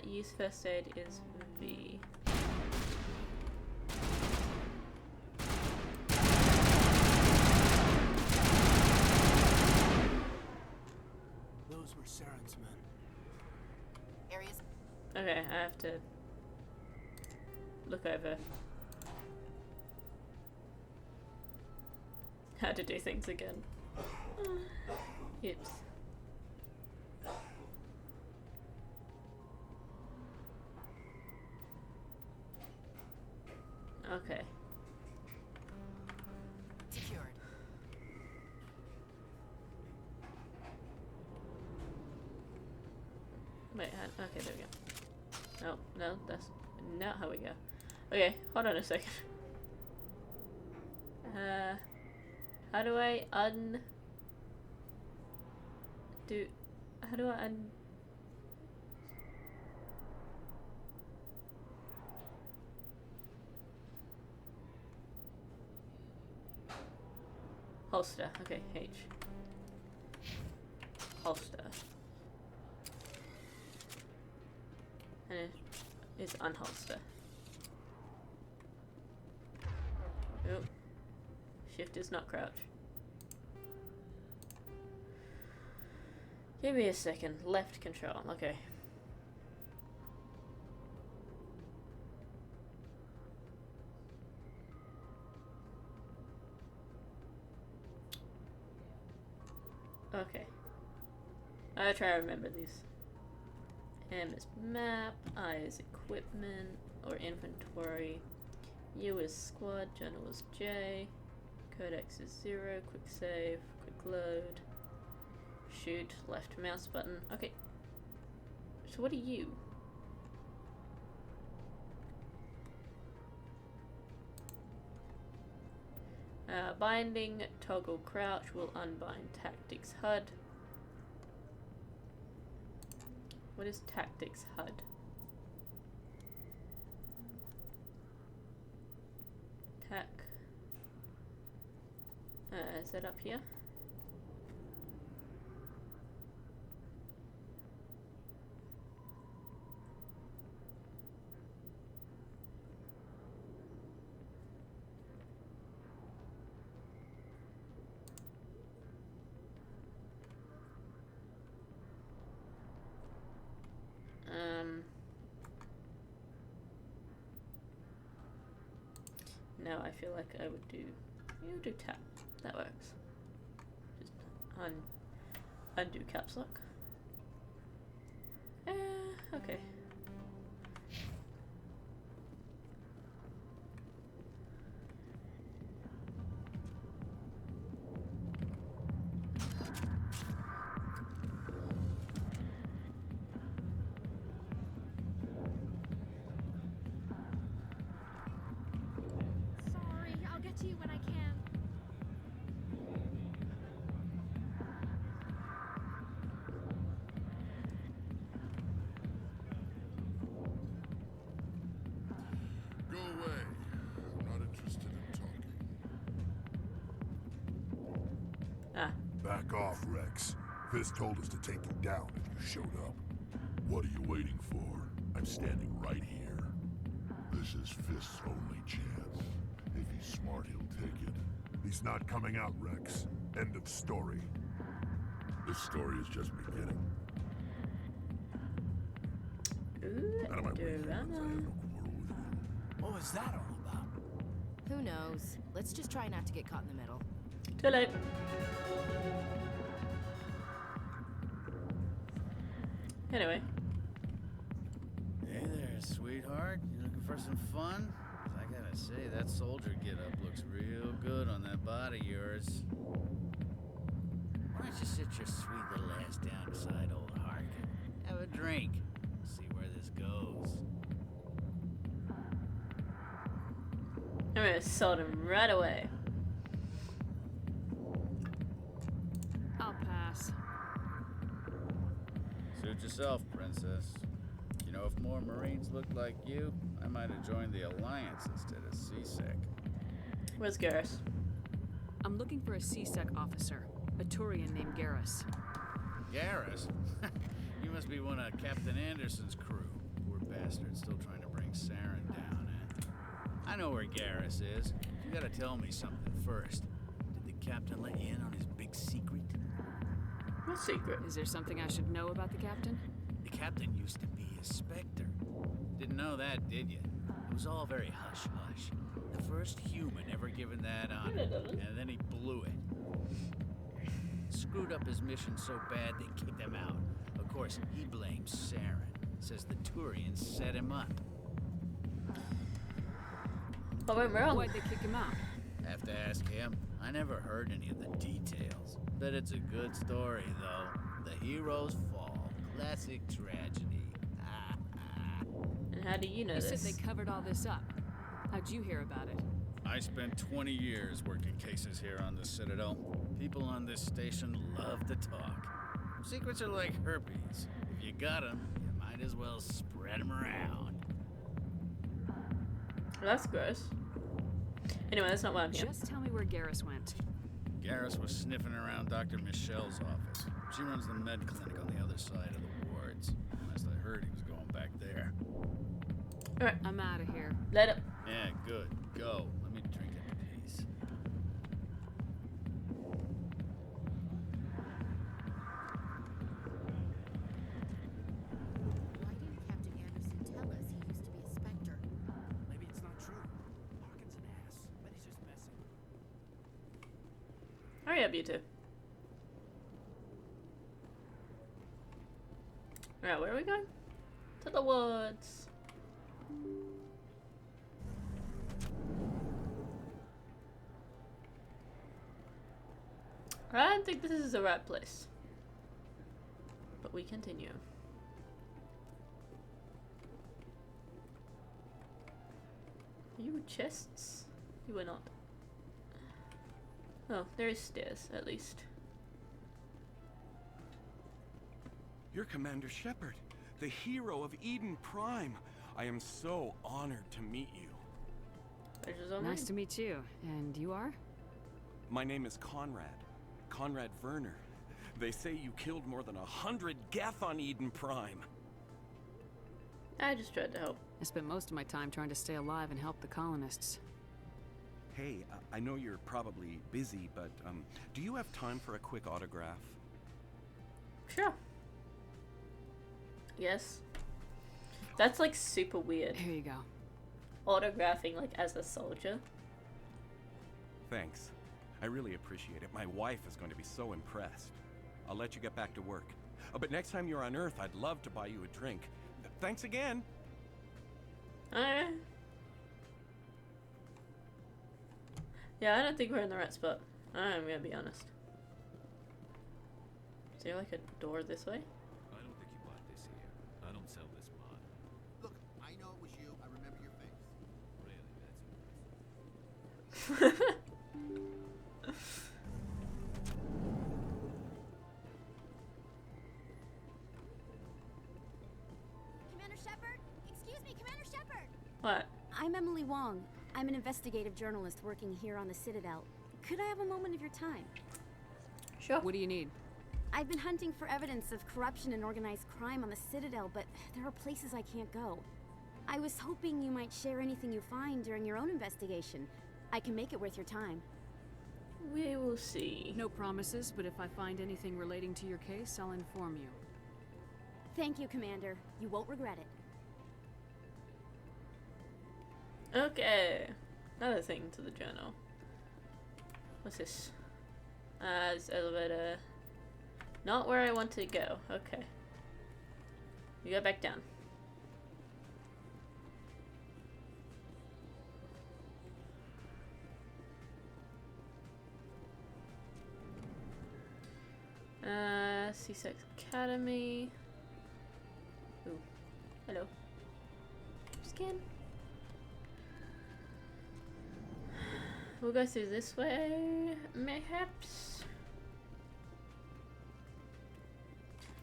Use first aid is V.
Those were Saren's men.
Areas.
Okay, I have to look over how to do things again. Oops. Okay.
Secured.
Wait, okay, there we go. No, no, that's not how we go. Okay, hold on a second. How do I how do I holster, okay, H. Holster. And it's unholster. Oh. Shift is not crouch. Give me a second. Left control. Okay. Okay. I try to remember these. M is map, I is equipment or inventory, U is squad, journal is J, codex is 0, quick save, quick load, shoot, left mouse button. Okay. So what are you? Binding, toggle crouch will unbind tactics HUD. What is tactics HUD? Tac. Is that up here? No, I feel like I would do. You do tap. That works. Just undo caps lock. Okay.
To you when I can.
Go away. I'm not interested in talking.
Back off, Rex. Fist told us to take you down and you showed up. What are you waiting for? I'm standing right here. This is Fist's only chance. If he's smart, he'll take it. He's not coming out, Rex. End of story. This story is just beginning. Out of my way, friends. I have no quarrel with you.
What was that all about?
Who knows? Let's just try not to get caught in the middle.
Too late. Anyway.
Hey there, sweetheart. You looking for some fun? I gotta say, that soldier get-up looks real good on that body of yours. Why don't you sit your sweet little ass down beside old Harkin? Have a drink. See where this goes.
I'm gonna sort him right away.
I'll pass.
Suit yourself, princess. You know, if more Marines looked like you, I might have joined the Alliance instead of CSEC.
Where's Garrus?
I'm looking for a CSEC officer, a Turian named Garrus.
Garrus? You must be one of Captain Anderson's crew. Poor bastard, still trying to bring Saren down, eh? I know where Garrus is. You gotta tell me something first. Did the captain let you in on his big secret?
What secret?
Is there something I should know about the captain?
The captain used to be a Spectre. Didn't know that, did you? It was all very hush-hush. The first human ever given that honor, and then he blew it. Screwed up his mission so bad they kicked him out. Of course, he blames Saren. Says the Turians set him up.
What went wrong?
Why'd they kick him out?
Have to ask him. I never heard any of the details. Bet it's a good story, though. The heroes fall. Classic tragedy.
And how do you know
You
this?
said they covered all this up. How'd you hear about it?
I spent 20 years working cases here on the Citadel. People on this station love to talk. Secrets are like herpes. If you got them, you might as well spread them around.
Well, that's gross. Anyway, that's not why I'm here.
Just tell me where Garrus went.
Garrus was sniffing around Dr. Michelle's office. She runs the med clinic on the other side of the wards. Last I heard, he was going back there.
Alright.
I'm out of here.
Let up.
Yeah, good. Go. Let me drink in peace.
Why didn't Captain Anderson tell us he used to be a Spectre?
Maybe it's not true. Harkin's an ass, but he's just messing.
Hurry up, you two. Alright, where are we going? To the woods. I don't think this is the right place. But we continue. Are you chests? You are not. Oh, there is stairs, at least.
You're Commander Shepard, the hero of Eden Prime. I am so honored to meet you.
Nice to meet you. And you are?
My name is Conrad Werner. They say you killed more than 100 Geth on Eden Prime.
I just tried to help.
I spent most of my time trying to stay alive and help the colonists.
Hey, I know you're probably busy, but do you have time for a quick autograph?
Sure. Yes. That's like super weird.
Here you go.
Autographing like as a soldier.
Thanks. I really appreciate it. My wife is going to be so impressed. I'll let you get back to work. Oh, but next time you're on Earth, I'd love to buy you a drink. Thanks again.
Yeah, I don't think we're in the right spot. I'm gonna be honest. Is there like a door this way?
I don't think you bought this here. I don't sell this mod.
Look, I know it was you. I remember your face.
Really, that's
Commander Shepard? Excuse me, Commander Shepard!
What?
I'm Emily Wong. I'm an investigative journalist working here on the Citadel. Could I have a moment of your time?
Sure.
What do you need?
I've been hunting for evidence of corruption and organized crime on the Citadel, but there are places I can't go. I was hoping you might share anything you find during your own investigation. I can make it worth your time.
We will see.
No promises, but if I find anything relating to your case, I'll inform you.
Thank you, Commander. You won't regret it.
Okay. Another thing to the journal. What's this? It's elevator. Not where I want to go. Okay. You go back down. C6 Academy. Ooh. Hello. Scan. We'll go through this way, mayhaps.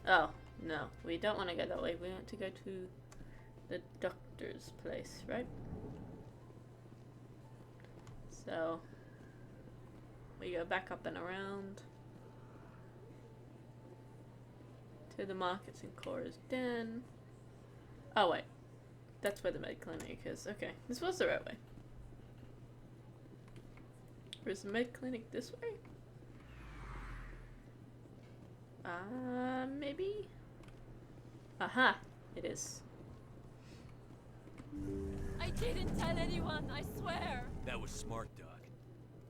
Oh, no. We don't want to go that way. We want to go to the doctor's place, right? So, we go back up and around to the markets in Cora's Den. Oh, wait. That's where the med clinic is. Okay, this was the right way. Where's the med clinic this way? Maybe? Aha! It is.
I didn't tell anyone, I swear!
That was smart, Doc.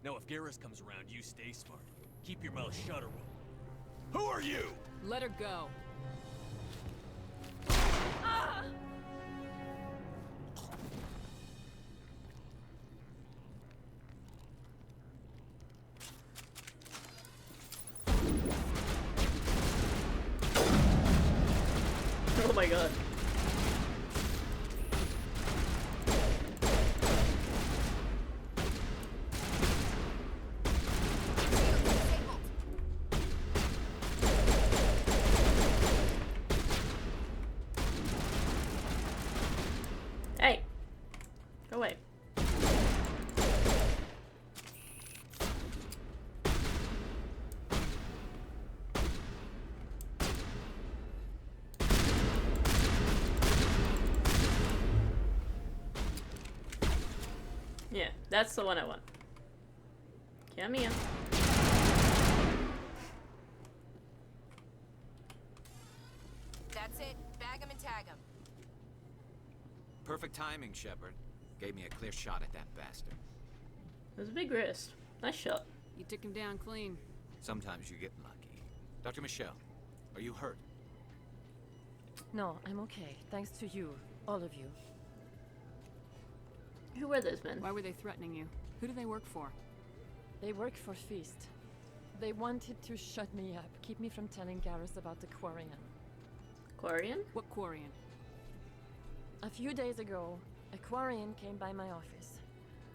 Now if Garrus comes around, you stay smart. Keep your mouth shut or we'll... Who are you?
Let her go.
Ah!
Oh my god. Hey! Go away. Yeah, that's the one I want. Come here.
That's it. Bag 'em and tag 'em.
Perfect timing, Shepard. Gave me a clear shot at that bastard.
It was a big wrist. Nice shot.
You took him down clean.
Sometimes you get lucky. Dr. Michelle, are you hurt?
No, I'm okay. Thanks to you. All of you.
Who were those men?
Why were they threatening you? Who do they work for?
They work for Feast. They wanted to shut me up, keep me from telling Garrus about the Quarian.
Quarian?
What Quarian?
A few days ago, a Quarian came by my office.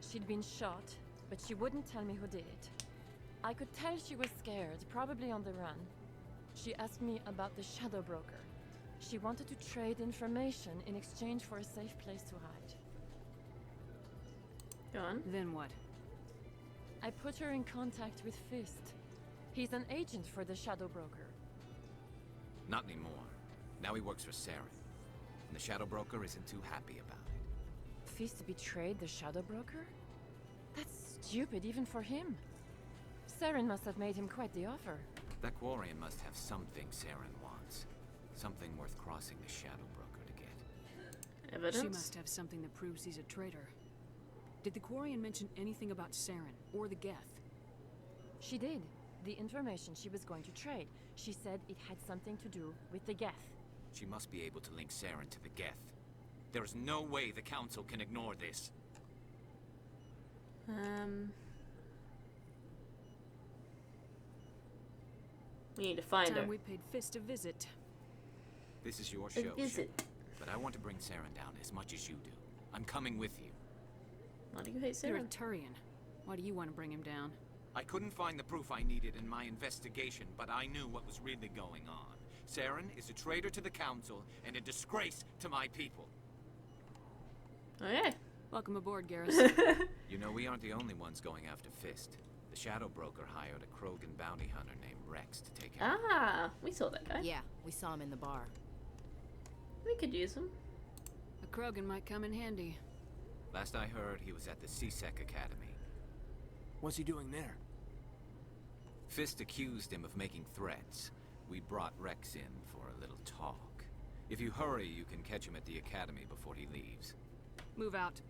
She'd been shot, but she wouldn't tell me who did it. I could tell she was scared, probably on the run. She asked me about the Shadow Broker. She wanted to trade information in exchange for a safe place to hide.
Go on.
Then what?
I put her in contact with Fist. He's an agent for the Shadow Broker.
Not anymore. Now he works for Saren. And the Shadow Broker isn't too happy about it.
Fist betrayed the Shadow Broker? That's stupid even for him. Saren must have made him quite the offer.
That Quarian must have something Saren wants. Something worth crossing the Shadow Broker to get.
Evidence?
She must have something that proves he's a traitor. Did the Quarian mention anything about Saren or the Geth?
She did. The information she was going to trade. She said it had something to do with the Geth.
She must be able to link Saren to the Geth. There is no way the Council can ignore this.
We need to find her.
Time we paid Fist a visit.
This is your show, Shep. But I want to bring Saren down as much as you do. I'm coming with you.
Why do you hate
You're a
Saren?
Turian. Why do you want to bring him down?
I couldn't find the proof I needed in my investigation, but I knew what was really going on. Saren is a traitor to the Council and a disgrace to my people.
Okay.
Welcome aboard, Garrus.
You know, we aren't the only ones going after Fist. The Shadow Broker hired a Krogan bounty hunter named Rex to take him.
Ah, we saw that guy.
Yeah, we saw him in the bar.
We could use him.
A Krogan might come in handy.
Last I heard, he was at the CSEC Academy.
What's he doing there?
Fist accused him of making threats. We brought Rex in for a little talk. If you hurry, you can catch him at the Academy before he leaves.
Move out.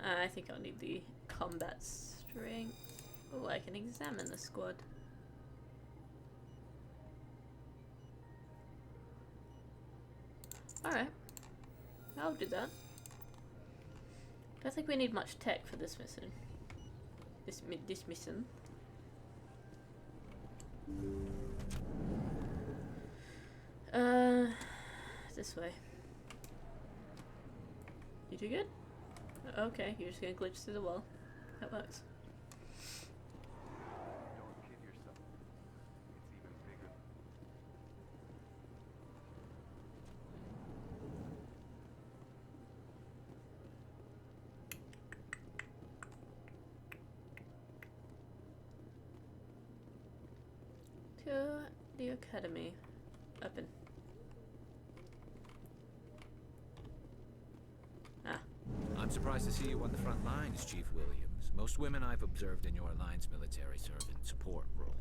I think I'll need the combat strength. Oh, I can examine the squad. Alright. I'll do that. Don't think we need much tech for this mission. This mission. This way. You do good? Okay, you're just gonna glitch through the wall. That works.
Don't kid yourself. It's even bigger.
To the Academy. Open.
I'm surprised to see you on the front lines, Chief Williams. Most women I've observed in your Alliance military serve in support roles.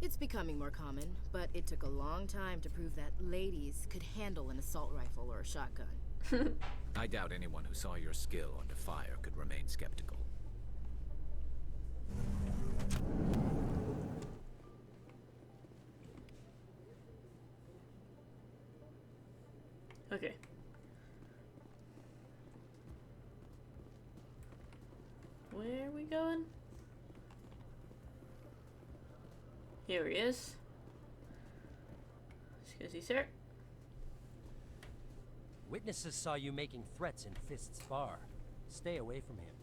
It's becoming more common, but it took a long time to prove that ladies could handle an assault rifle or a shotgun.
I doubt anyone who saw your skill under fire could remain skeptical.
Okay. Where are we going? Here he is. Excuse me, sir.
Witnesses saw you making threats in Fist's bar. Stay away from him.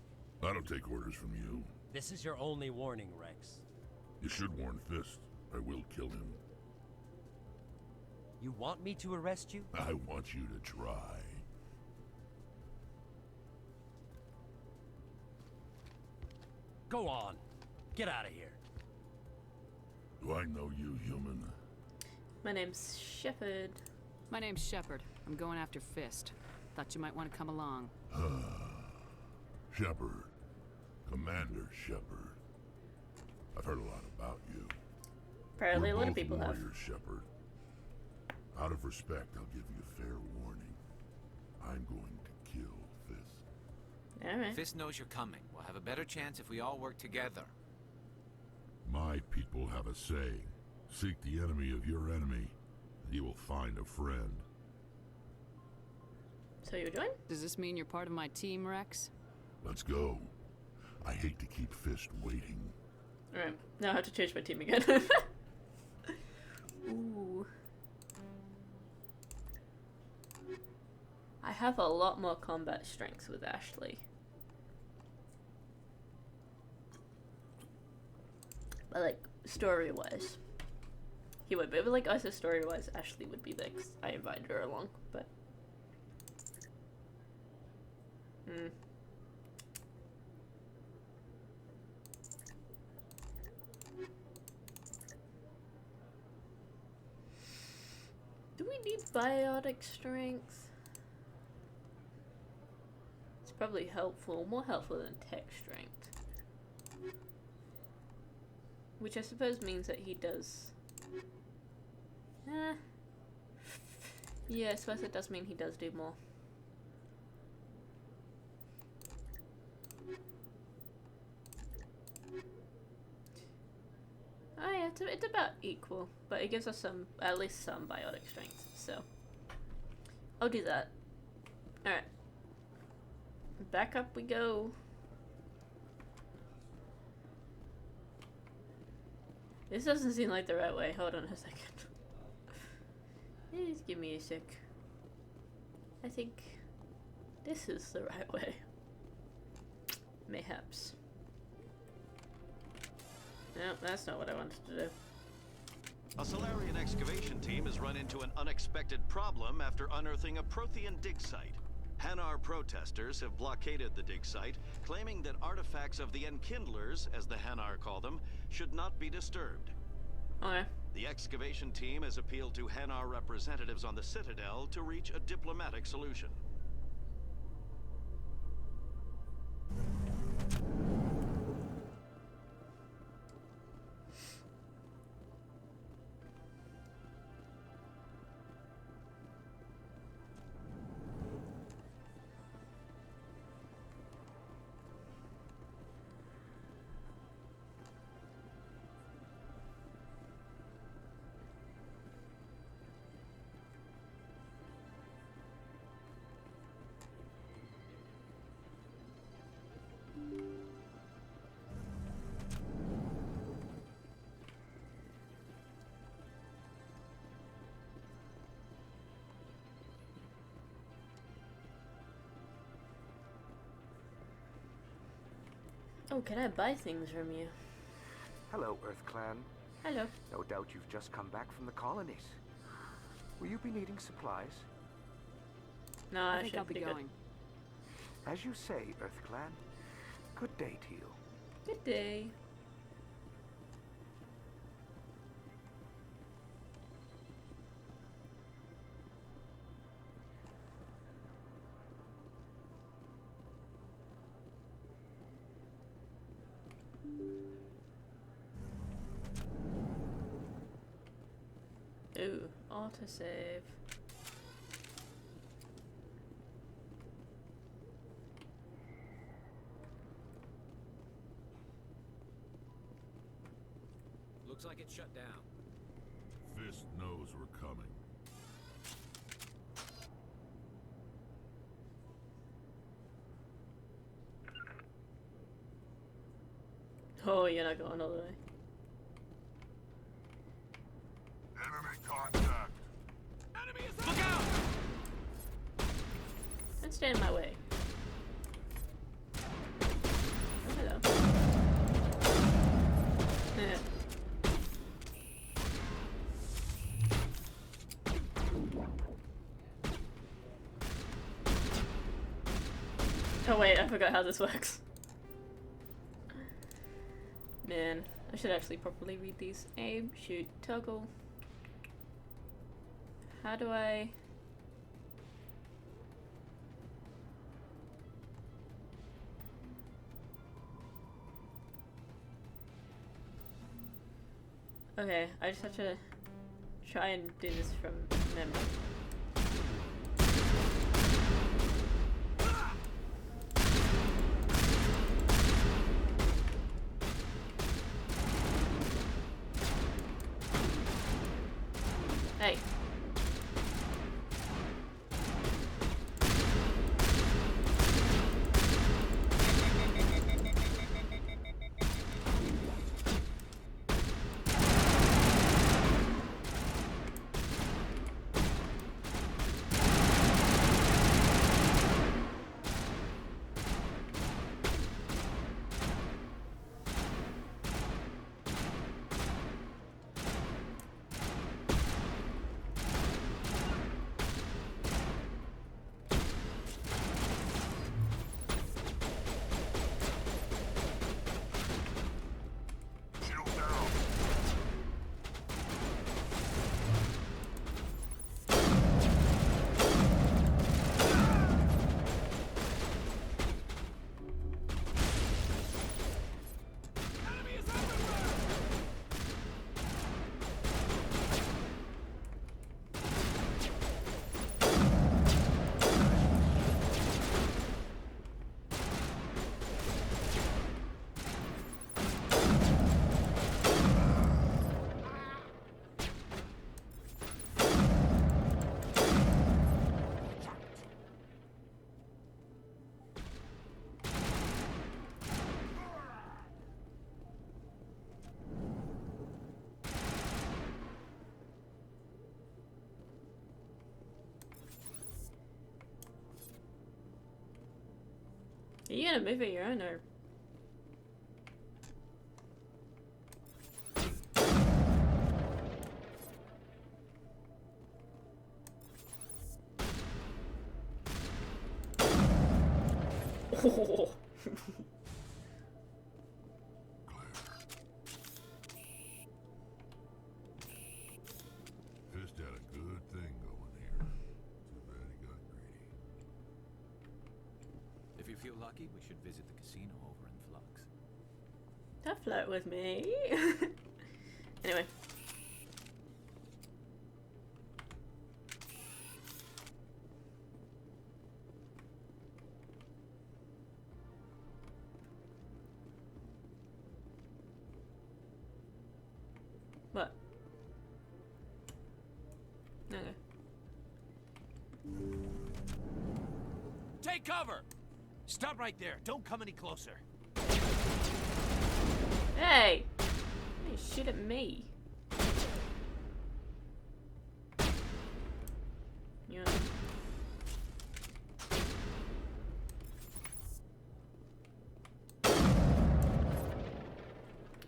I don't take orders from you.
This is your only warning, Rex.
You should warn Fist. I will kill him.
You want me to arrest you?
I want you to try.
Go on. Get out of here.
Do I know you, human?
My name's Shepard.
My name's Shepard. I'm going after Fist. Thought you might want to come along.
Shepard. Commander Shepard. I've heard a lot about you.
Apparently,
We're
a lot of
both
people have.
warriors, Shepard. Out of respect, I'll give you a fair warning. I'm going to kill Fist.
Alright.
Fist knows you're coming. We'll have a better chance if we all work together.
My people have a saying. Seek the enemy of your enemy, and you will find a friend.
So you join?
Does this mean you're part of my team, Rex?
Let's go. I hate to keep Fist waiting.
Alright, now I have to change my team again. Ooh. I have a lot more combat strength with Ashley. But like, story-wise. He would, but like us as story-wise, Ashley would be there 'cause I invited her along, but... Do we need biotic strength? It's probably helpful, more helpful than tech strength. Which I suppose means that he does... Yeah, I suppose it does mean he does do more. Oh yeah, it's about equal, but it gives us some, at least some biotic strength, so I'll do that. Alright. Back up we go. This doesn't seem like the right way. Hold on a second. Please give me a sec. I think this is the right way. Mayhaps. No, that's not what I wanted to do.
A Solarian excavation team has run into an unexpected problem after unearthing a Prothean dig site. Hanar protesters have blockaded the dig site, claiming that artifacts of the Enkindlers, as the Hanar call them, should not be disturbed.
Okay.
The excavation team has appealed to Hanar representatives on the Citadel to reach a diplomatic solution.
Oh, can I buy things from you?
Hello, Earth Clan.
Hello.
No doubt you've just come back from the colonies. Will you be needing supplies?
No,
I think I'll be going.
As you say, Earth Clan. Good day to you.
Good day. Ooh, autosave.
Looks like it's shut down.
Fist knows we're coming.
Oh, you're not going all the way.
Enemy contact.
Enemy is look out!
Don't stand in my way. Oh, hello. Oh wait, I forgot how this works. Man, I should actually properly read these. Aim, shoot, toggle. How do I... Okay, I just have to try and do this from memory. Hey. Are you gonna move it your own or? Oh.
Fist had a good thing going here. Too bad he got greedy.
If you feel lucky, we should visit the casino over in Flux.
Don't flirt with me. Anyway. What? Okay.
Take cover! Stop right there. Don't come any closer.
Hey! Hey, shoot at me. Yeah.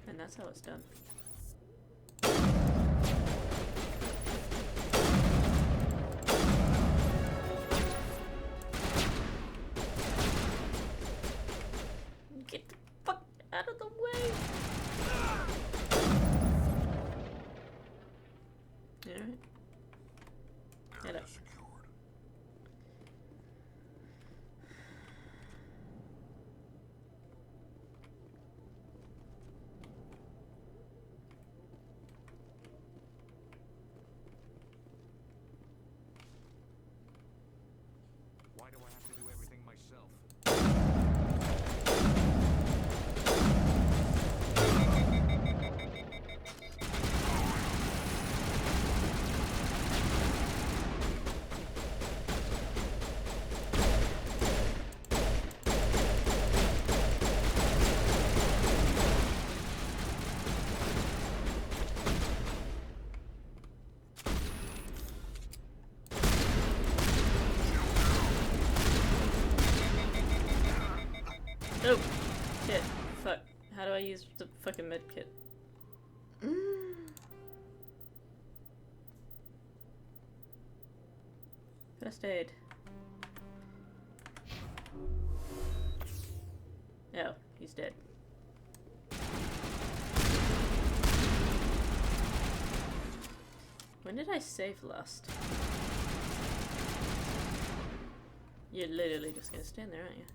And that's how it's done. Get the fuck out of the way! Alright. Get up.
Why do I have to do everything myself?
Oh! Shit. Fuck. How do I use the fucking medkit? First aid. Oh, he's dead. When did I save last? You're literally just gonna stand there, aren't you?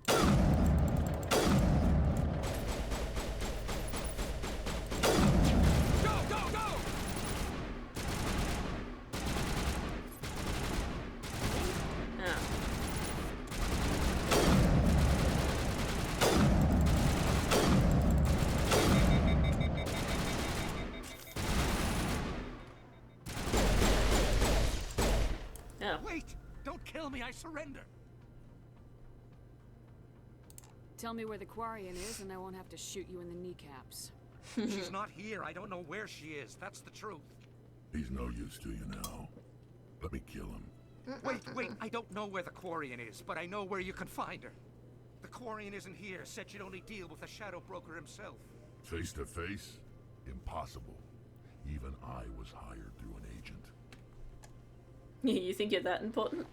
kill me, I surrender.
Tell me where the Quarian is, and I won't have to shoot you in the kneecaps.
She's not here. I don't know where she is. That's the truth.
He's no use to you now. Let me kill him.
Wait. I don't know where the Quarian is, but I know where you can find her. The Quarian isn't here. Said you'd only deal with the Shadow Broker himself.
Face to face? Impossible. Even I was hired through an agent.
You think you're that important?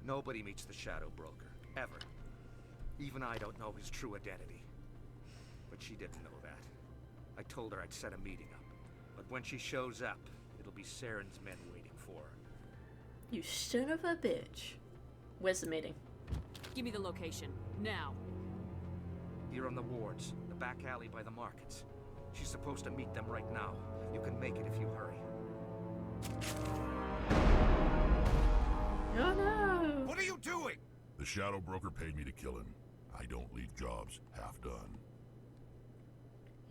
Nobody meets the Shadow Broker, ever. Even I don't know his true identity. But she didn't know that. I told her I'd set a meeting up. But when she shows up, it'll be Saren's men waiting for her.
You son of a bitch. Where's the meeting?
Give me the location, now.
Here on the wards, the back alley by the markets. She's supposed to meet them right now. You can make it if you hurry.
Oh no!
What are you doing?
The Shadow Broker paid me to kill him. I don't leave jobs half done.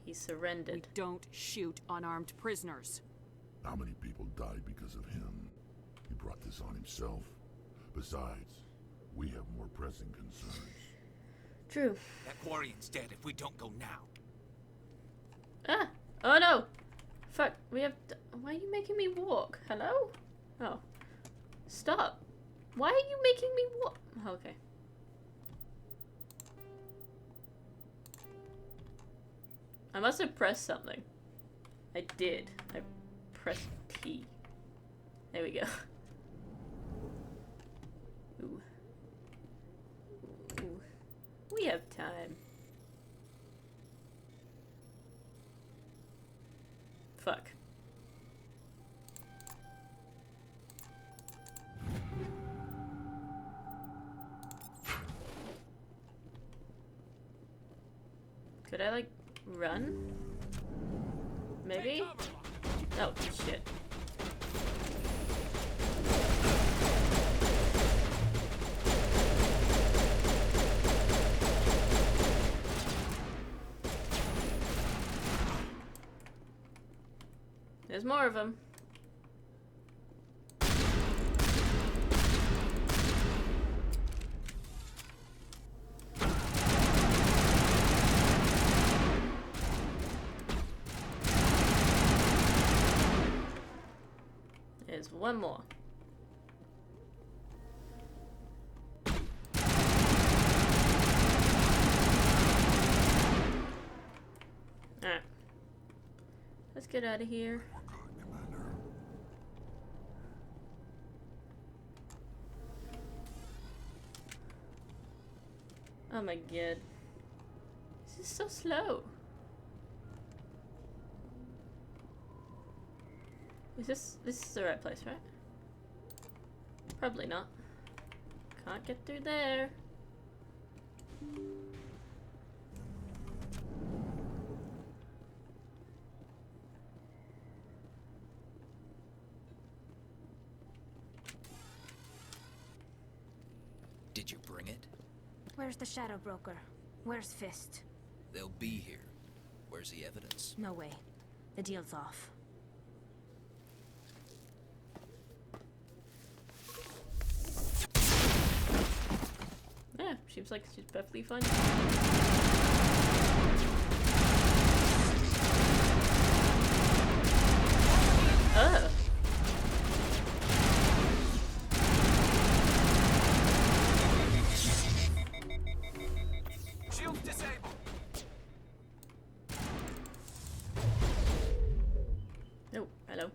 He surrendered.
We don't shoot unarmed prisoners.
How many people died because of him? He brought this on himself. Besides, we have more pressing concerns.
True.
That Quarian's dead if we don't go now.
Ah! Oh no! Fuck, we have... Why are you making me walk? Hello? Oh. Stop. Why are you making me walk? Okay. I must have pressed something. I did. I pressed T. There we go. Ooh. Ooh. We have time. Fuck. Could I, like, run? Maybe? Oh, shit. There's more of them. There's one more. Alright. Let's get out of here. Oh my god. This is so slow. This is the right place, right? Probably not. Can't get through there.
Did you bring it?
Where's the Shadow Broker? Where's Fist?
They'll be here. Where's the evidence?
No way. The deal's off.
Yeah, seems like she's perfectly fine. Oh.
Shield's disabled.
Oh, hello.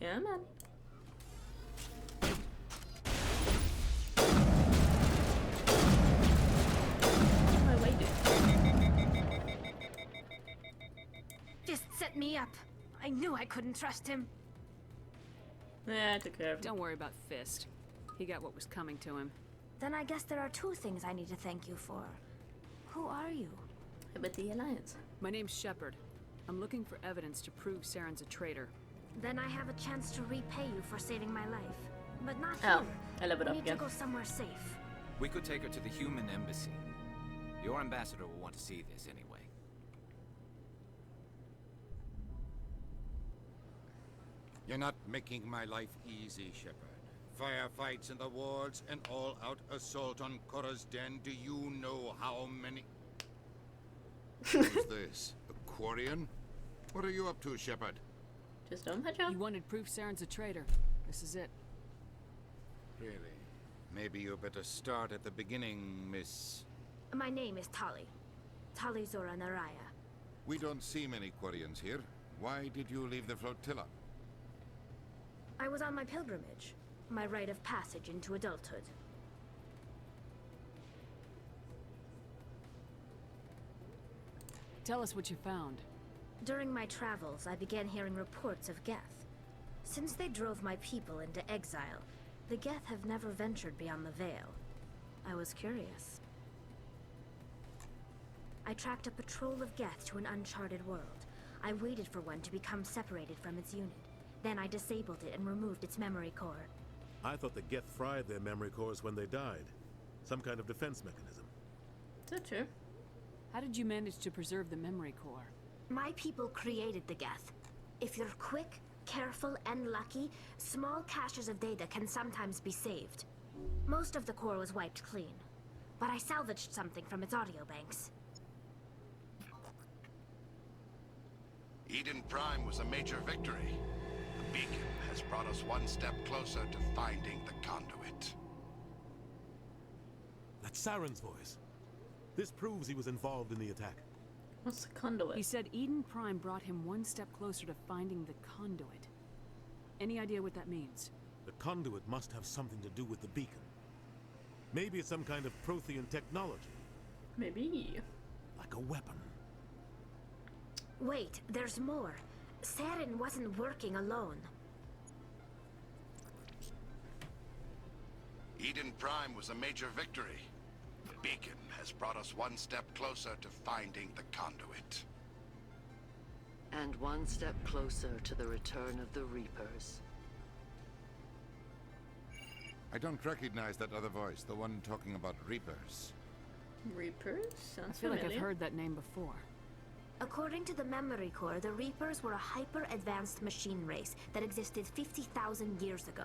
Come on.
Just set me up. I knew I couldn't trust him.
Yeah, I took care of him.
Don't worry about Fist. He got what was coming to him.
Then I guess there are two things I need to thank you for. Who are you?
With the Alliance.
My name's Shepard. I'm looking for evidence to prove Saren's a traitor.
Then I have a chance to repay you for saving my life. But not
Oh,
here.
I leveled
We
up
need
again.
to go somewhere safe.
We could take her to the human embassy. Your ambassador will want to see this anyway.
You're not making my life easy, Shepard. Firefights in the wards, an all-out assault on Korra's den. Do you know how many... Who's this? A Quarian? What are you up to, Shepard?
Just done my job.
You wanted proof Saren's a traitor. This is it.
Really? Maybe you better start at the beginning, Miss...
My name is Tali. Tali Zora Naraya.
We don't see many Quarians here. Why did you leave the flotilla?
I was on my pilgrimage. My rite of passage into adulthood.
Tell us what you found.
During my travels, I began hearing reports of Geth. Since they drove my people into exile, the Geth have never ventured beyond the Veil. I was curious. I tracked a patrol of Geth to an uncharted world. I waited for one to become separated from its unit. Then I disabled it and removed its memory core.
I thought the Geth fried their memory cores when they died. Some kind of defense mechanism.
Is that true?
How did you manage to preserve the memory core?
My people created the Geth. If you're quick, careful, and lucky, small caches of data can sometimes be saved. Most of the core was wiped clean, but I salvaged something from its audio banks.
Eden Prime was a major victory. The beacon has brought us one step closer to finding the conduit.
That's Saren's voice. This proves he was involved in the attack.
What's the conduit?
He said Eden Prime brought him one step closer to finding the conduit. Any idea what that means?
The conduit must have something to do with the beacon. Maybe it's some kind of Prothean technology.
Maybe.
Like a weapon.
Wait, there's more. Saren wasn't working alone.
Eden Prime was a major victory. The beacon has brought us one step closer to finding the conduit.
And one step closer to the return of the Reapers.
I don't recognize that other voice, the one talking about Reapers.
Reapers? Sounds
I feel
familiar.
like I've heard that name before.
According to the memory core, the Reapers were a hyper-advanced machine race that existed 50,000 years ago.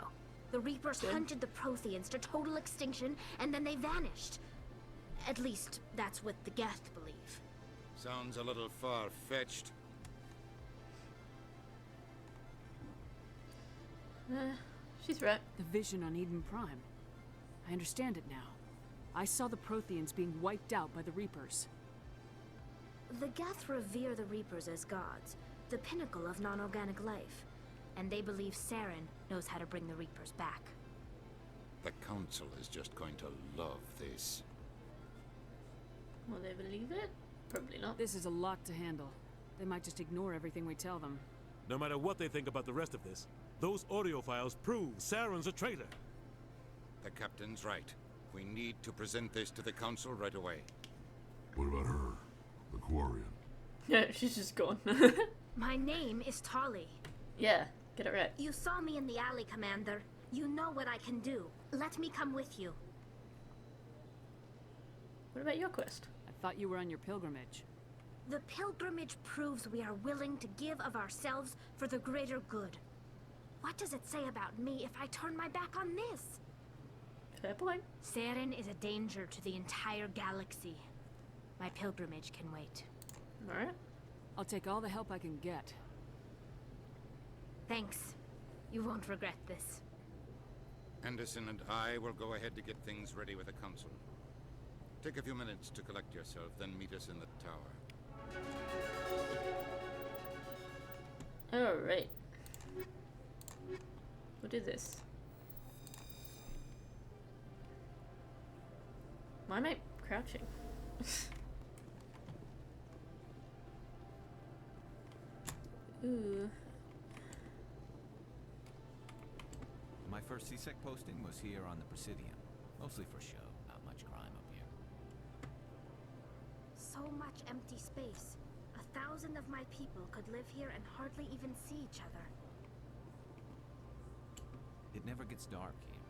The Reapers hunted the Protheans to total extinction, and then they vanished. At least, that's what the Geth believe.
Sounds a little far-fetched.
She's right.
The vision on Eden Prime. I understand it now. I saw the Protheans being wiped out by the Reapers.
The Geth revere the Reapers as gods, the pinnacle of non-organic life. And they believe Saren knows how to bring the Reapers back.
The Council is just going to love this.
Will they believe it? Probably not.
This is a lot to handle. They might just ignore everything we tell them.
No matter what they think about the rest of this, those audio files prove Saren's a traitor.
The Captain's right. We need to present this to the Council right away.
What about her? The Quarian?
Yeah, she's just gone.
My name is Tali.
Yeah, get it right.
You saw me in the alley, Commander. You know what I can do. Let me come with you.
What about your quest?
I thought you were on your pilgrimage.
The pilgrimage proves we are willing to give of ourselves for the greater good. What does it say about me if I turn my back on this?
Fair point.
Saren is a danger to the entire galaxy. My pilgrimage can wait.
Alright.
I'll take all the help I can get.
Thanks. You won't regret this.
Anderson and I will go ahead to get things ready with the Council. Take a few minutes to collect yourself, then meet us in the tower.
Alright. We'll do this. Why am I crouching? Ooh.
My first CSEC posting was here on the Presidium. Mostly for show, not much crime up here.
So much empty space. 1,000 of my people could live here and hardly even see each other.
It never gets dark here.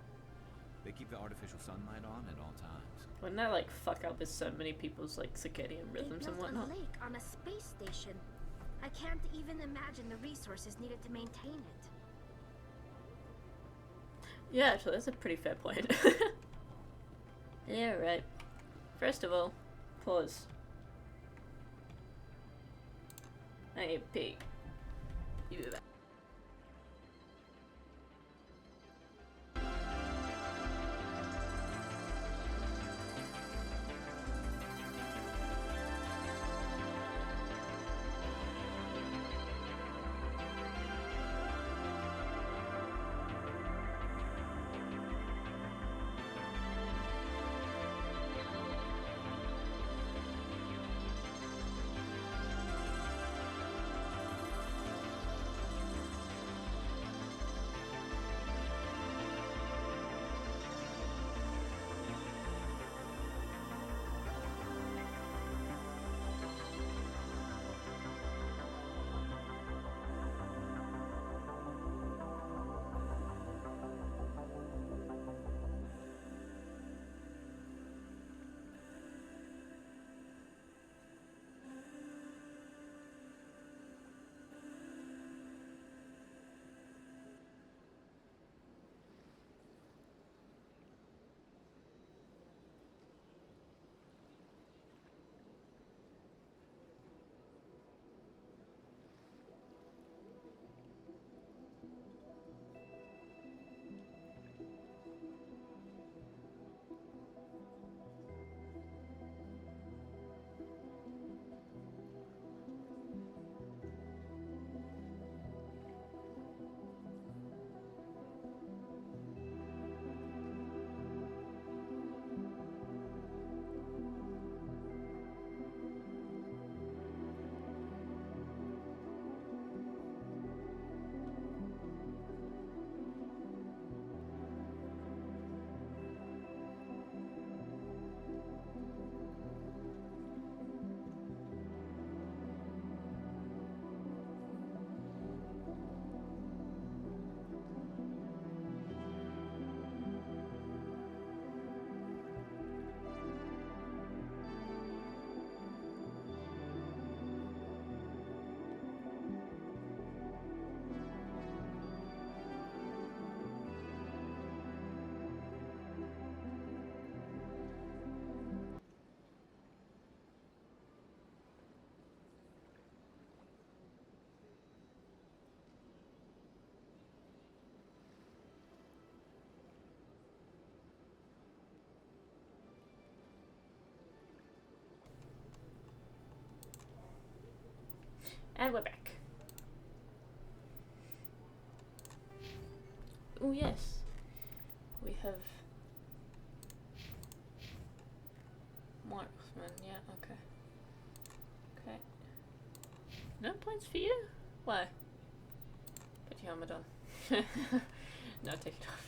They keep the artificial sunlight on at all times.
Wouldn't that like fuck up with so many people's like circadian rhythms and
They built
whatnot?
a lake on a space station. I can't even imagine the resources needed to maintain it.
Yeah, actually, that's a pretty fair point. Yeah, right. First of all, pause. I need a pee. You be back. And we're back. Oh yes, we have marksman. Yeah, okay. Okay. No points for you? Why? Put your helmet on. No, take it off.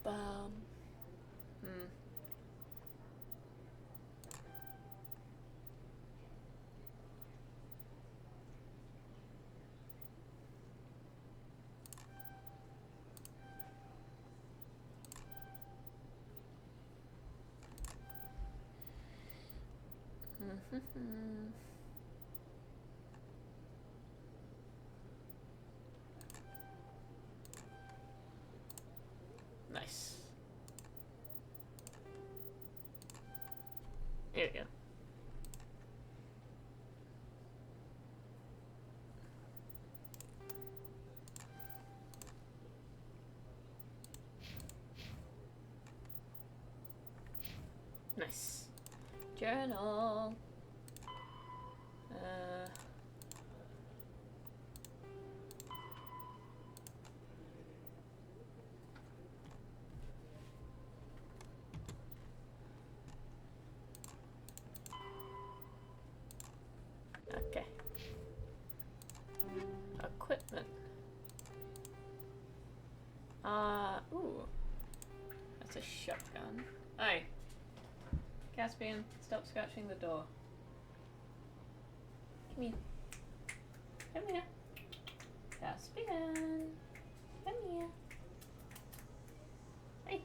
Bum. Nice. There we go. Nice. Journal. Okay. Equipment. Ooh. That's a shotgun. Hey. Caspian, stop scratching the door. Come here. Come here. Caspian. Come here. Hey.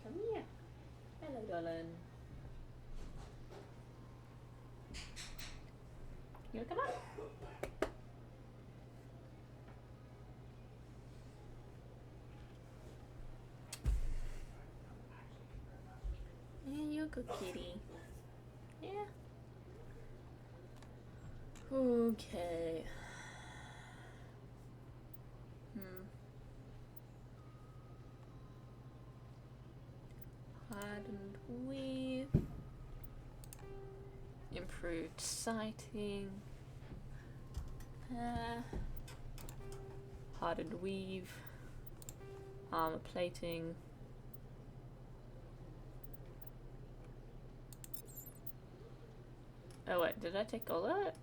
Come here. Hello darling. You come on. Yeah, you're a good kitty. Yeah. Okay. Hardened weave. Improved sighting. Hardened weave. Armor plating. Oh wait, did I take all that?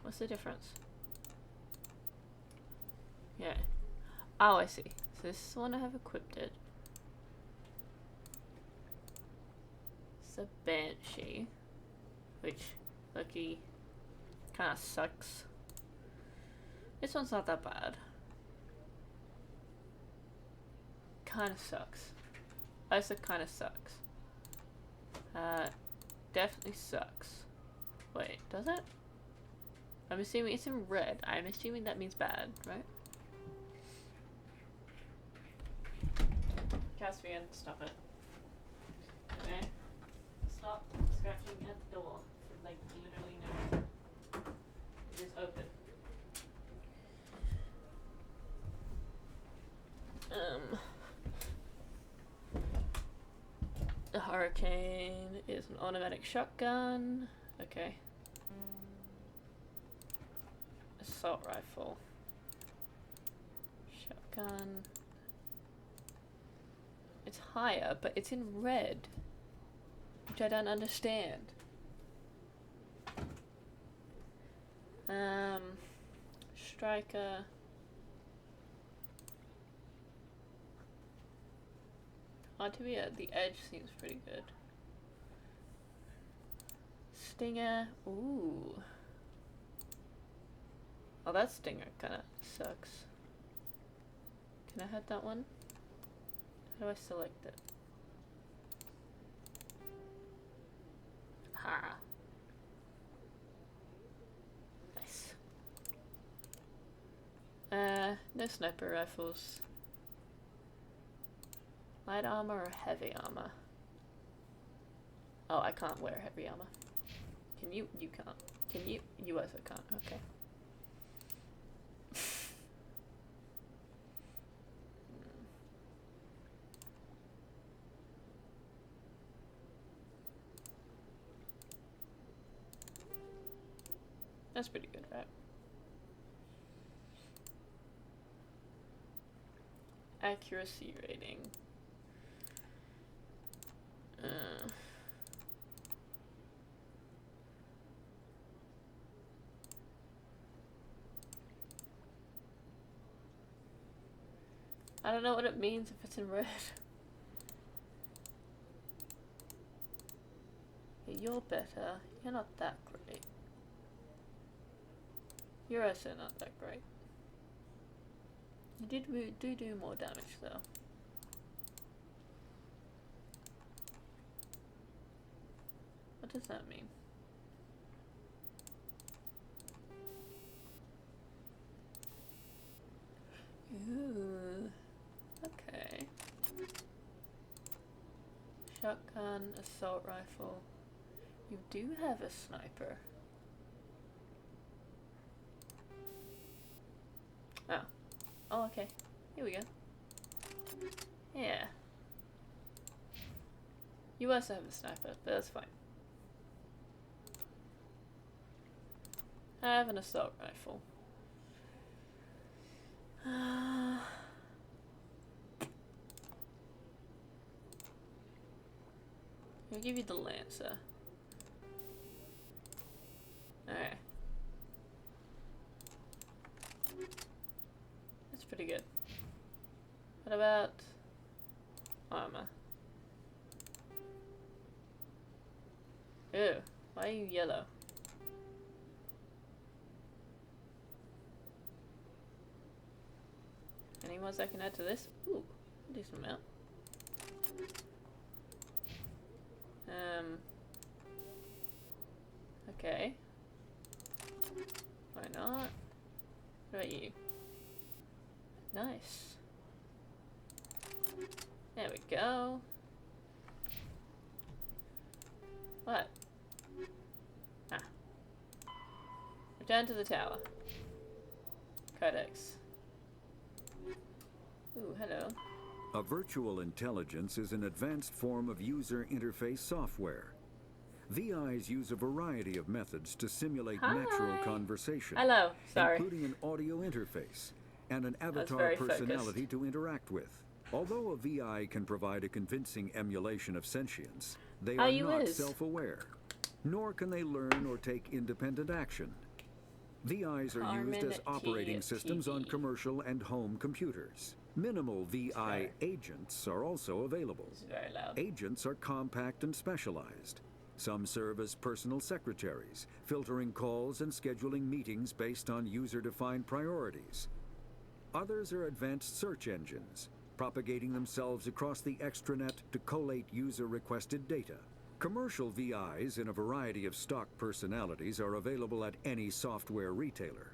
What's the difference? Yeah. Oh, I see. So this is the one I have equipped it. It's a Banshee. Which, lucky, kind of sucks. This one's not that bad. Kind of sucks. I said kind of sucks. Definitely sucks. Wait, does it? I'm assuming it's in red. I'm assuming that means bad, right? Caspian, stop it. Okay? Stop scratching at the door. Like, literally no. It is open. The Hurricane is an automatic shotgun. Okay. Assault rifle. Shotgun. It's higher, but it's in red. Which I don't understand. Striker. Artillery, the edge seems pretty good. Stinger. Ooh. Oh, that stinger kinda sucks. Can I have that one? How do I select it? Ha. Nice. No sniper rifles. Light armor or heavy armor? Oh, I can't wear heavy armor. Can you? You can't. Can you? You also can't. Okay. That's pretty good, right? Accuracy rating. I don't know what it means if it's in red. Yeah, you're better. You're not that great. You're also not that great. You do more damage though. What does that mean? Ooh. Okay. Shotgun, assault rifle. You do have a sniper. Oh. Oh, okay. Here we go. Yeah. You also have a sniper, but that's fine. I have an assault rifle. I'll give you the Lancer. Alright. That's pretty good. What about armor? Ew, why are you yellow? Any mods I can add to this? Ooh, decent amount. Okay. Why not? What about you? Nice. There we go. What? Ah. Return to the tower. Codex. Ooh, hello.
A virtual intelligence is an advanced form of user interface software. VIs use a variety of methods to simulate natural conversation.
Hello, sorry.
Including an audio interface and an avatar
very
personality
focused.
to interact with. Although a VI can provide a convincing emulation of sentience, they are not self-aware, nor can they learn or take independent action. VIs are used as operating systems on commercial and home computers. Minimal VI agents are also available.
Very loud.
Agents are compact and specialized. Some serve as personal secretaries, filtering calls and scheduling meetings based on user-defined priorities. Others are advanced search engines, propagating themselves across the extranet to collate user-requested data. Commercial VIs in a variety of stock personalities are available at any software retailer.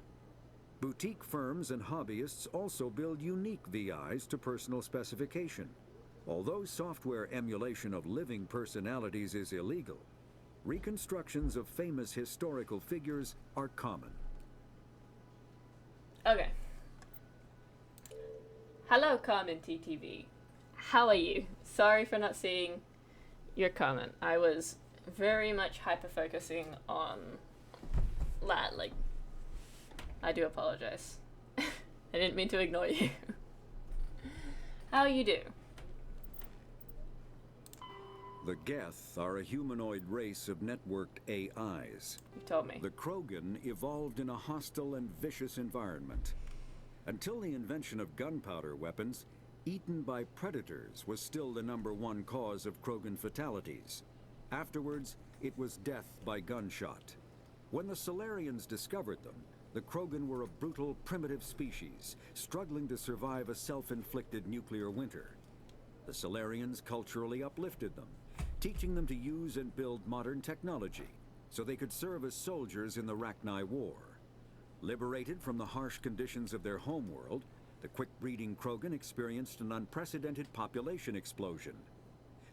Boutique firms and hobbyists also build unique VIs to personal specification. Although software emulation of living personalities is illegal, reconstructions of famous historical figures are common.
Okay. Hello, Carmen TTV. How are you? Sorry for not seeing your comment. I was very much hyper-focusing on that, like, I do apologize. I didn't mean to ignore you. How you do?
The Geth are a humanoid race of networked AIs.
You told me.
The Krogan evolved in a hostile and vicious environment. Until the invention of gunpowder weapons, eaten by predators was still the #1 cause of Krogan fatalities. Afterwards, it was death by gunshot. When the Solarians discovered them, the Krogan were a brutal, primitive species, struggling to survive a self-inflicted nuclear winter. The Solarians culturally uplifted them, teaching them to use and build modern technology, so they could serve as soldiers in the Rachni War. Liberated from the harsh conditions of their homeworld, the quick-breeding Krogan experienced an unprecedented population explosion.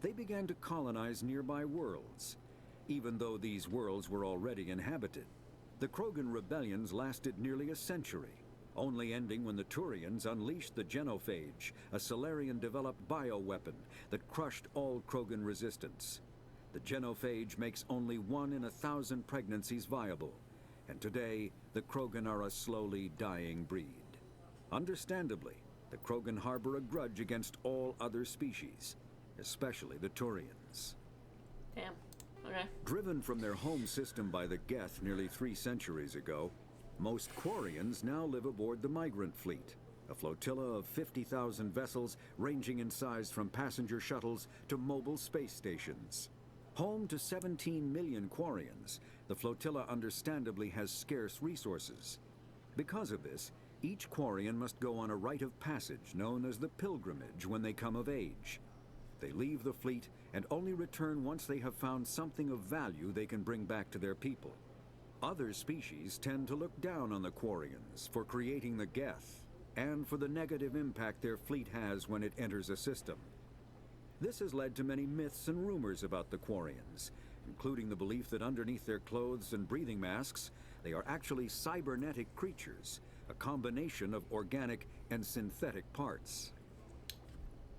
They began to colonize nearby worlds, even though these worlds were already inhabited. The Krogan rebellions lasted nearly a century, only ending when the Turians unleashed the Genophage, a Solarian-developed bioweapon that crushed all Krogan resistance. The Genophage makes only 1 in 1,000 pregnancies viable, and today the Krogan are a slowly dying breed. Understandably, the Krogan harbor a grudge against all other species, especially the Turians.
Damn. Okay.
Driven from their home system by the Geth nearly 3 centuries ago, most Quarians now live aboard the Migrant Fleet, a flotilla of 50,000 vessels ranging in size from passenger shuttles to mobile space stations. Home to 17 million Quarians, the flotilla understandably has scarce resources. Because of this, each Quarian must go on a rite of passage known as the Pilgrimage when they come of age. They leave the fleet and only return once they have found something of value they can bring back to their people. Other species tend to look down on the Quarians for creating the Geth, and for the negative impact their fleet has when it enters a system. This has led to many myths and rumors about the Quarians, including the belief that underneath their clothes and breathing masks, they are actually cybernetic creatures, a combination of organic and synthetic parts.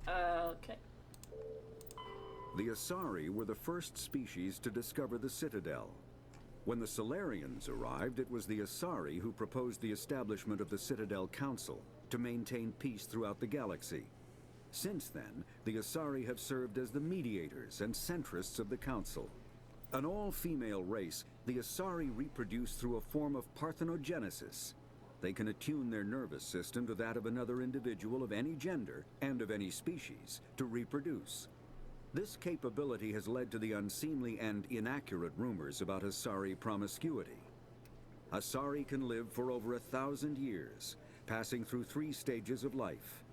Okay.
The Asari were the first species to discover the Citadel. When the Solarians arrived, it was the Asari who proposed the establishment of the Citadel Council to maintain peace throughout the galaxy. Since then, the Asari have served as the mediators and centrists of the Council. An all-female race, the Asari reproduce through a form of parthenogenesis. They can attune their nervous system to that of another individual of any gender and of any species to reproduce. This capability has led to the unseemly and inaccurate rumors about Asari promiscuity. Asari can live for over 1,000 years, passing through 3 stages of life.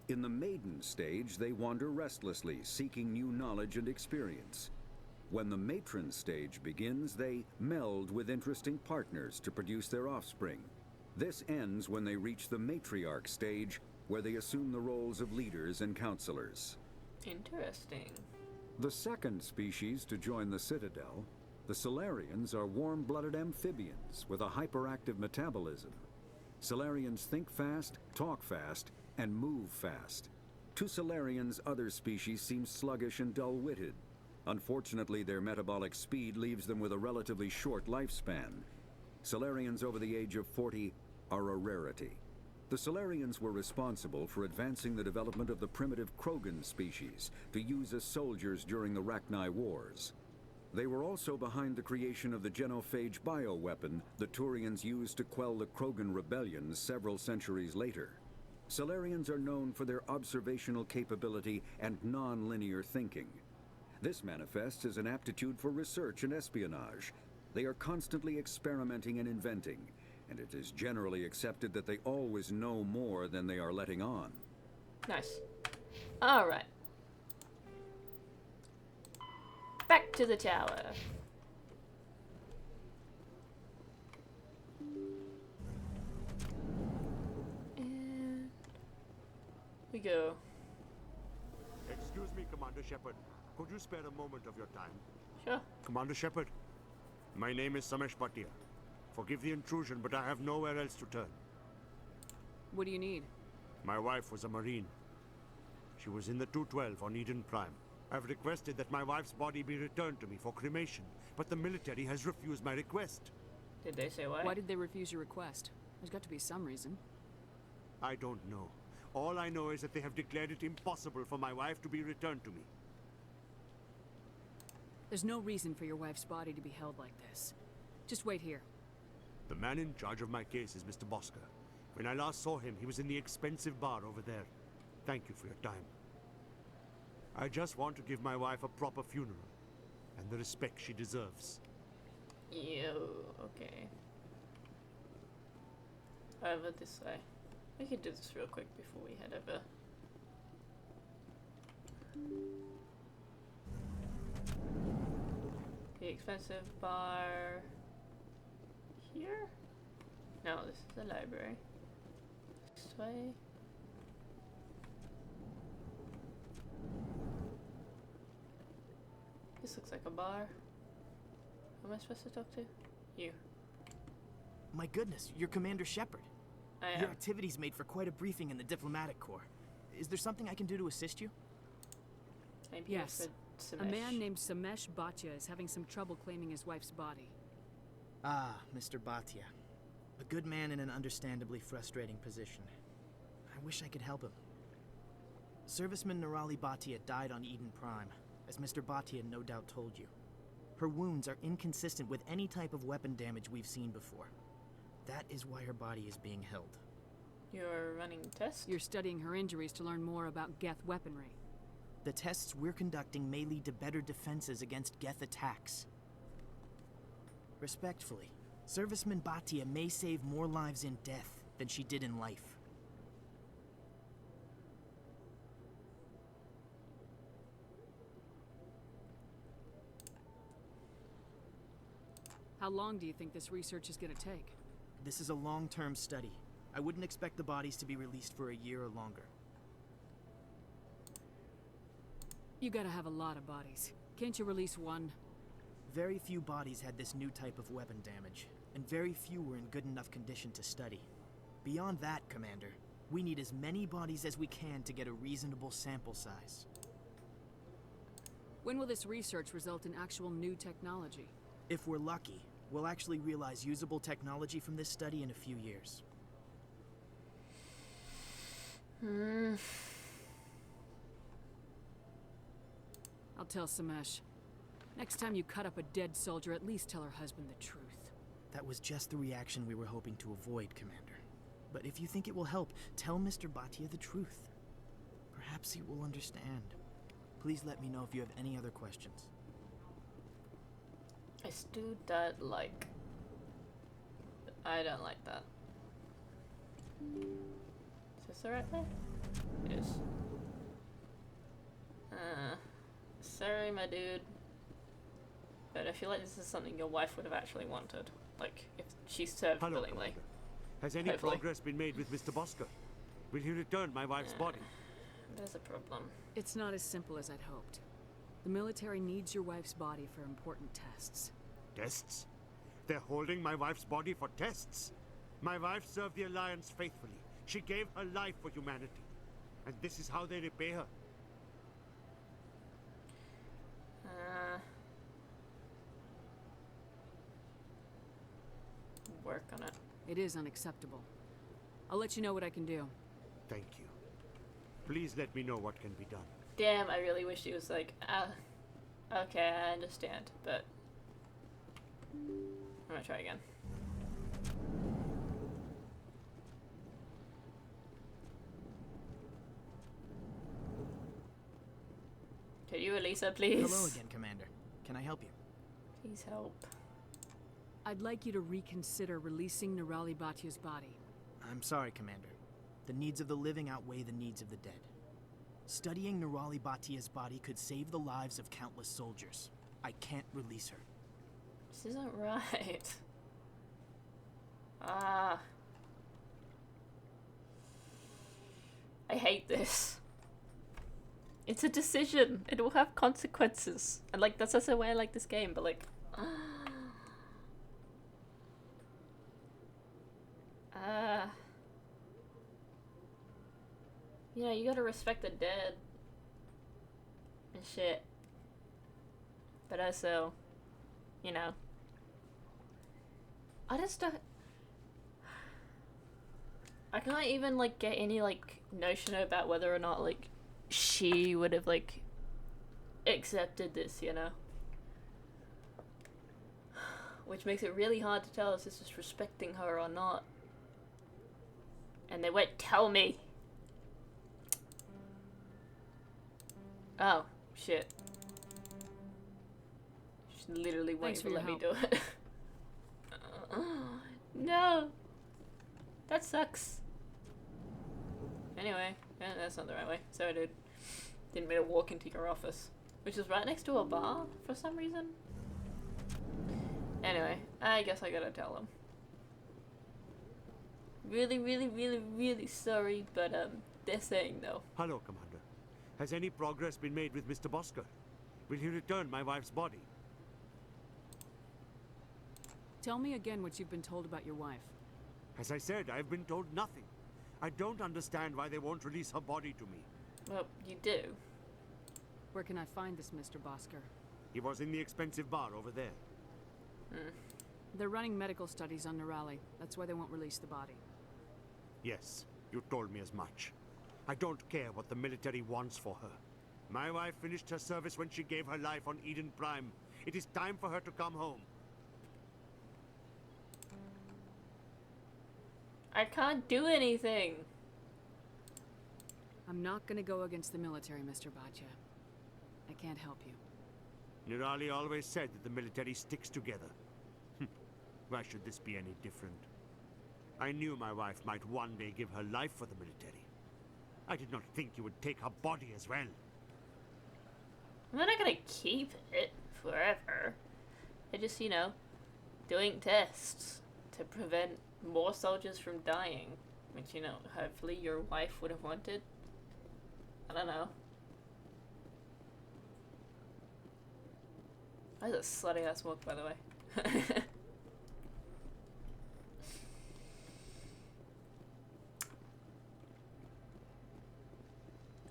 In the maiden stage, they wander restlessly, seeking new knowledge and experience. When the matron stage begins, they meld with interesting partners to produce their offspring. This ends when they reach the matriarch stage, where they assume the roles of leaders and counselors.
Interesting.
The second species to join the Citadel, the Solarians, are warm-blooded amphibians with a hyperactive metabolism. Solarians think fast, talk fast, and move fast. To Solarians, other species seem sluggish and dull-witted. Unfortunately, their metabolic speed leaves them with a relatively short lifespan. Solarians over the age of 40 are a rarity. The Solarians were responsible for advancing the development of the primitive Krogan species to use as soldiers during the Rachni Wars. They were also behind the creation of the genophage bioweapon the Turians used to quell the Krogan rebellions several centuries later. Solarians are known for their observational capability and non-linear thinking. This manifests as an aptitude for research and espionage. They are constantly experimenting and inventing, and it is generally accepted that they always know more than they are letting on.
Nice. Alright. Back to the tower. And we go.
Excuse me, Commander Shepard. Could you spare a moment of your time?
Sure.
Commander Shepard, my name is Samesh Bhatia. Forgive the intrusion, but I have nowhere else to turn.
What do you need?
My wife was a Marine. She was in the 212 on Eden Prime. I've requested that my wife's body be returned to me for cremation, but the military has refused my request.
Did they say why?
Why did they refuse your request? There's got to be some reason.
I don't know. All I know is that they have declared it impossible for my wife to be returned to me.
There's no reason for your wife's body to be held like this. Just wait here.
The man in charge of my case is Mr. Bosca. When I last saw him, he was in the expensive bar over there. Thank you for your time. I just want to give my wife a proper funeral, and the respect she deserves.
Ew, okay. Over this way. We could do this real quick before we head over. The expensive bar here? No, this is the library. This way. This looks like a bar. Who am I supposed to talk to? You.
My goodness, you're Commander Shepard.
I am.
Your activities made for quite a briefing in the diplomatic corps. Is there something I can do to assist you?
I'm here
Yes.
for
A
Samesh.
man named Samesh Bhatia is having some trouble claiming his wife's body.
Ah, Mr. Bhatia. A good man in an understandably frustrating position. I wish I could help him. Serviceman Nirali Bhatia died on Eden Prime, as Mr. Bhatia no doubt told you. Her wounds are inconsistent with any type of weapon damage we've seen before. That is why her body is being held.
You're running tests?
You're studying her injuries to learn more about Geth weaponry.
The tests we're conducting may lead to better defenses against Geth attacks. Respectfully, Serviceman Bhatia may save more lives in death than she did in life.
How long do you think this research is going to take?
This is a long-term study. I wouldn't expect the bodies to be released for a year or longer.
You gotta have a lot of bodies. Can't you release one?
Very few bodies had this new type of weapon damage, and very few were in good enough condition to study. Beyond that, Commander, we need as many bodies as we can to get a reasonable sample size.
When will this research result in actual new technology?
If we're lucky, we'll actually realize usable technology from this study in a few years.
I'll tell Samesh. Next time you cut up a dead soldier, at least tell her husband the truth.
That was just the reaction we were hoping to avoid, Commander. But if you think it will help, tell Mr. Bhatia the truth. Perhaps he will understand. Please let me know if you have any other questions.
I still don't like. I don't like that. Is this the right way? It is. Sorry, my dude. But I feel like this is something your wife would have actually wanted. Like, if she served willingly.
Has any
Hopefully.
progress been made with Mr. Bosker? Will he return my wife's body?
There's a problem.
It's not as simple as I'd hoped. The military needs your wife's body for important tests.
Tests? They're holding my wife's body for tests? My wife served the Alliance faithfully. She gave her life for humanity. And this is how they repay her.
Work on it.
It is unacceptable. I'll let you know what I can do.
Thank you. Please let me know what can be done.
Damn, I really wish he was like, okay, I understand, but I'm gonna try again. Can you release her, please?
Hello again, Commander. Can I help you?
Please help.
I'd like you to reconsider releasing Nerali Batia's body.
I'm sorry, Commander. The needs of the living outweigh the needs of the dead. Studying Nerali Batia's body could save the lives of countless soldiers. I can't release her.
This isn't right. I hate this. It's a decision. It will have consequences. And like, that's also why I like this game, but like... You know, you gotta respect the dead. And shit. But also, you know... I just don't... I can't even, like, get any, like, notion about whether or not, like, she would have, like, accepted this, you know? Which makes it really hard to tell if this is respecting her or not. And they won't tell me. Oh, shit. She's literally waiting to let me do it. No! That sucks. Anyway, that's not the right way. Sorry, dude. Didn't mean to walk into your office. Which is right next to a bar, for some reason. Anyway, I guess I gotta tell him. Really, really, really, really sorry, but, they're saying no.
Hello, Commander. Has any progress been made with Mr. Bosker? Will he return my wife's body?
Tell me again what you've been told about your wife.
As I said, I've been told nothing. I don't understand why they won't release her body to me.
Well, you do.
Where can I find this Mr. Bosker?
He was in the expensive bar over there.
They're running medical studies on Nerali. That's why they won't release the body.
Yes, you told me as much. I don't care what the military wants for her. My wife finished her service when she gave her life on Eden Prime. It is time for her to come home.
I can't do anything.
I'm not gonna go against the military, Mr. Batia. I can't help you.
Nerali always said that the military sticks together. Why should this be any different? I knew my wife might one day give her life for the military. I did not think you would take her body as well.
I'm not gonna keep it forever. They're just, you know, doing tests to prevent more soldiers from dying. Which, you know, hopefully your wife would have wanted. I don't know. That was a slutty ass walk, by the way.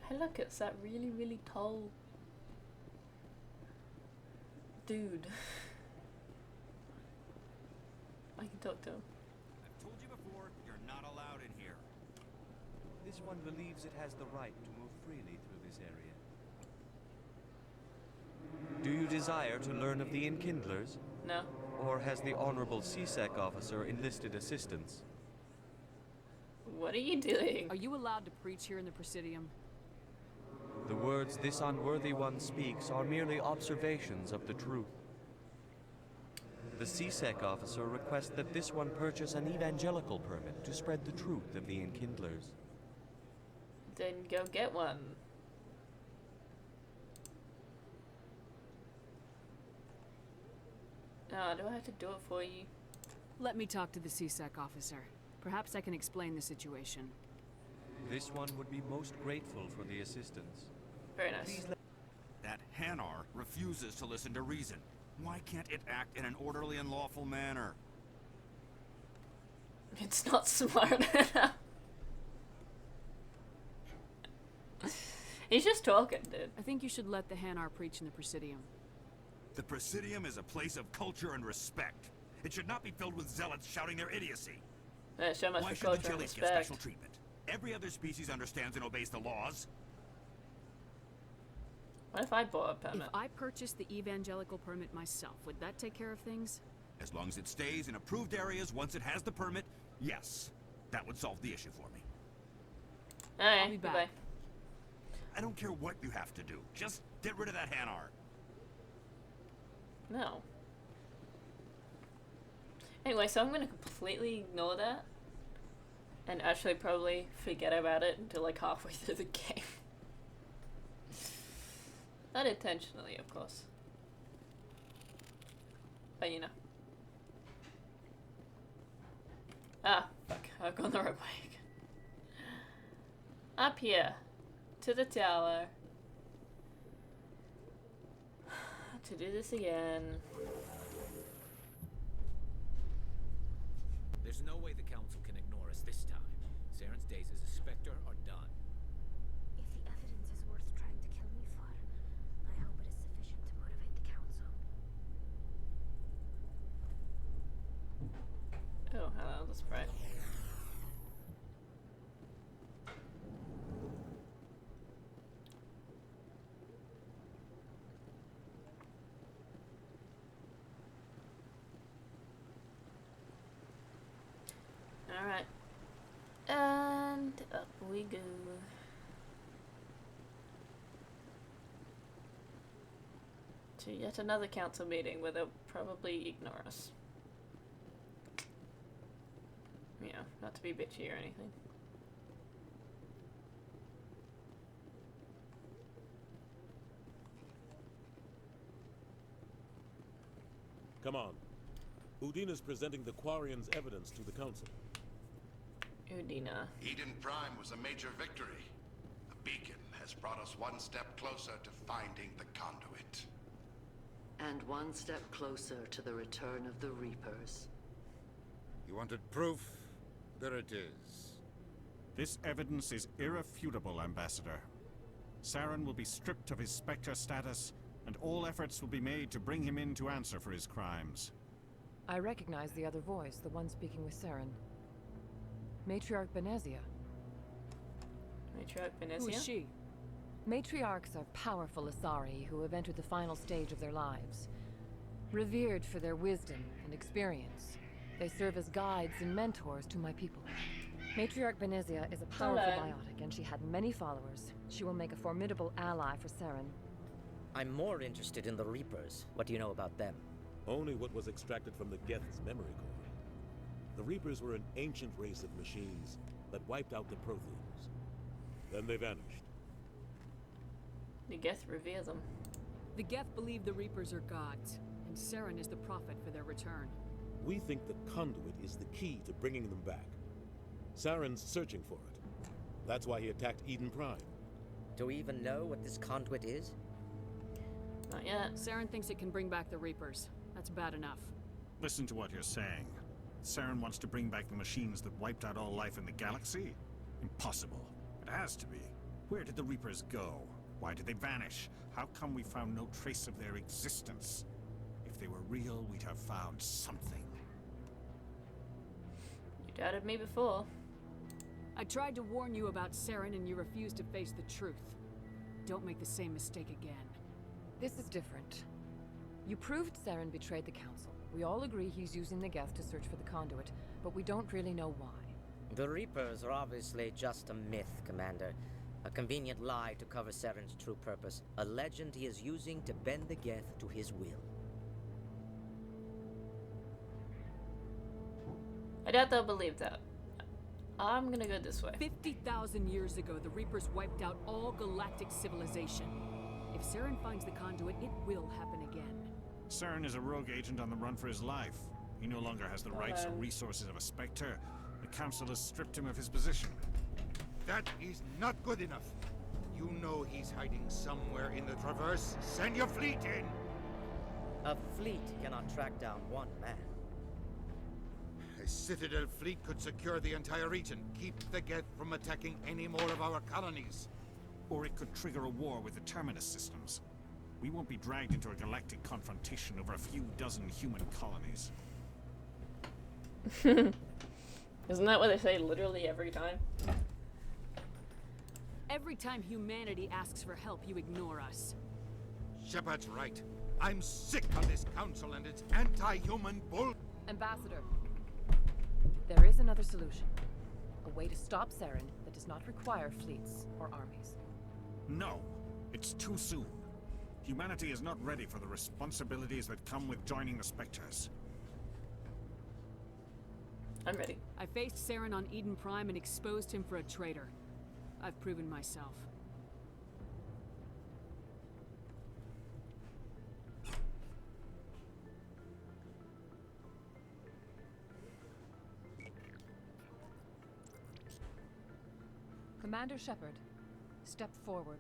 Hey look, it's that really, really tall dude. I can talk to him.
I've told you before, you're not allowed in here. This one believes it has the right to move freely through this area. Do you desire to learn of the Enkindlers?
No.
Or has the Honorable CSEC officer enlisted assistance?
What are you doing?
Are you allowed to preach here in the Presidium?
The words this unworthy one speaks are merely observations of the truth.
The CSEC officer requests that this one purchase an evangelical permit to spread the truth of the Enkindlers.
Then go get one. Oh, do I have to do it for you?
Let me talk to the CSEC officer. Perhaps I can explain the situation.
This one would be most grateful for the assistance.
Very nice.
That Hanar refuses to listen to reason. Why can't it act in an orderly and lawful manner?
It's not smart enough. He's just talking, dude.
I think you should let the Hanar preach in the Presidium.
The Presidium is a place of culture and respect. It should not be filled with zealots shouting their idiocy.
Yeah, so much
Why
for
should the
culture and
Jellies get
respect.
special treatment? Every other species understands and obeys the laws.
What if I bought a permit?
If I purchased the evangelical permit myself, would that take care of things?
As long as it stays in approved areas once it has the permit, yes. That would solve the issue for me.
Alright,
I'll be back.
goodbye.
I don't care what you have to do. Just get rid of that Hanar.
No. Anyway, so I'm gonna completely ignore that. And actually probably forget about it until like halfway through the game. Not intentionally, of course. But you know. Ah, fuck. I've gone the right way. Up here. To the tower. To do this again.
There's no way the Council can ignore us this time. Saren's days as a Spectre are done.
If the evidence is worth trying to kill me for, I hope it is sufficient to motivate the Council.
Oh, hello, that's bright. Alright. And up we go. To yet another council meeting where they'll probably ignore us. You know, not to be bitchy or anything.
Come on. Udina's presenting the Quarian's evidence to the Council.
Udina.
Eden Prime was a major victory. The beacon has brought us one step closer to finding the conduit.
And one step closer to the return of the Reapers.
You wanted proof? There it is.
This evidence is irrefutable, Ambassador. Saren will be stripped of his Spectre status, and all efforts will be made to bring him in to answer for his crimes.
I recognize the other voice, the one speaking with Saren. Matriarch Benezia.
Matriarch Benezia?
Who is she?
Matriarchs are powerful Asari who have entered the final stage of their lives. Revered for their wisdom and experience, they serve as guides and mentors to my people. Matriarch Benezia is a powerful biotic, and she had many followers. She will make a formidable ally for Saren.
I'm more interested in the Reapers. What do you know about them?
Only what was extracted from the Geth's memory core. The Reapers were an ancient race of machines that wiped out the Protheans. Then they vanished.
The Geth revere them.
The Geth believe the Reapers are gods, and Saren is the prophet for their return.
We think the conduit is the key to bringing them back. Saren's searching for it. That's why he attacked Eden Prime.
Do we even know what this conduit is?
Not yet.
Saren thinks it can bring back the Reapers. That's bad enough.
Listen to what you're saying. Saren wants to bring back the machines that wiped out all life in the galaxy? Impossible. It has to be. Where did the Reapers go? Why did they vanish? How come we found no trace of their existence? If they were real, we'd have found something.
You doubted me before.
I tried to warn you about Saren and you refused to face the truth. Don't make the same mistake again.
This is different. You proved Saren betrayed the Council. We all agree he's using the Geth to search for the conduit, but we don't really know why.
The Reapers are obviously just a myth, Commander. A convenient lie to cover Saren's true purpose. A legend he is using to bend the Geth to his will.
I doubt they'll believe that. I'm gonna go this way.
50,000 years ago, the Reapers wiped out all galactic civilization. If Saren finds the conduit, it will happen again.
Saren is a rogue agent on the run for his life. He no longer has the rights or resources of a Spectre. The Council has stripped him of his position.
That is not good enough. You know he's hiding somewhere in the Traverse. Send your fleet in!
A fleet cannot track down one man.
A Citadel fleet could secure the entire region, keep the Geth from attacking any more of our colonies.
Or it could trigger a war with the Terminus systems. We won't be dragged into a galactic confrontation over a few dozen human colonies.
Isn't that what they say literally every time?
Every time humanity asks for help, you ignore us.
Shepard's right. I'm sick of this council and its anti-human bull.
Ambassador, there is another solution. A way to stop Saren that does not require fleets or armies.
No, it's too soon. Humanity is not ready for the responsibilities that come with joining the Spectres.
I'm ready.
I faced Saren on Eden Prime and exposed him for a traitor. I've proven myself.
Commander Shepard, step forward.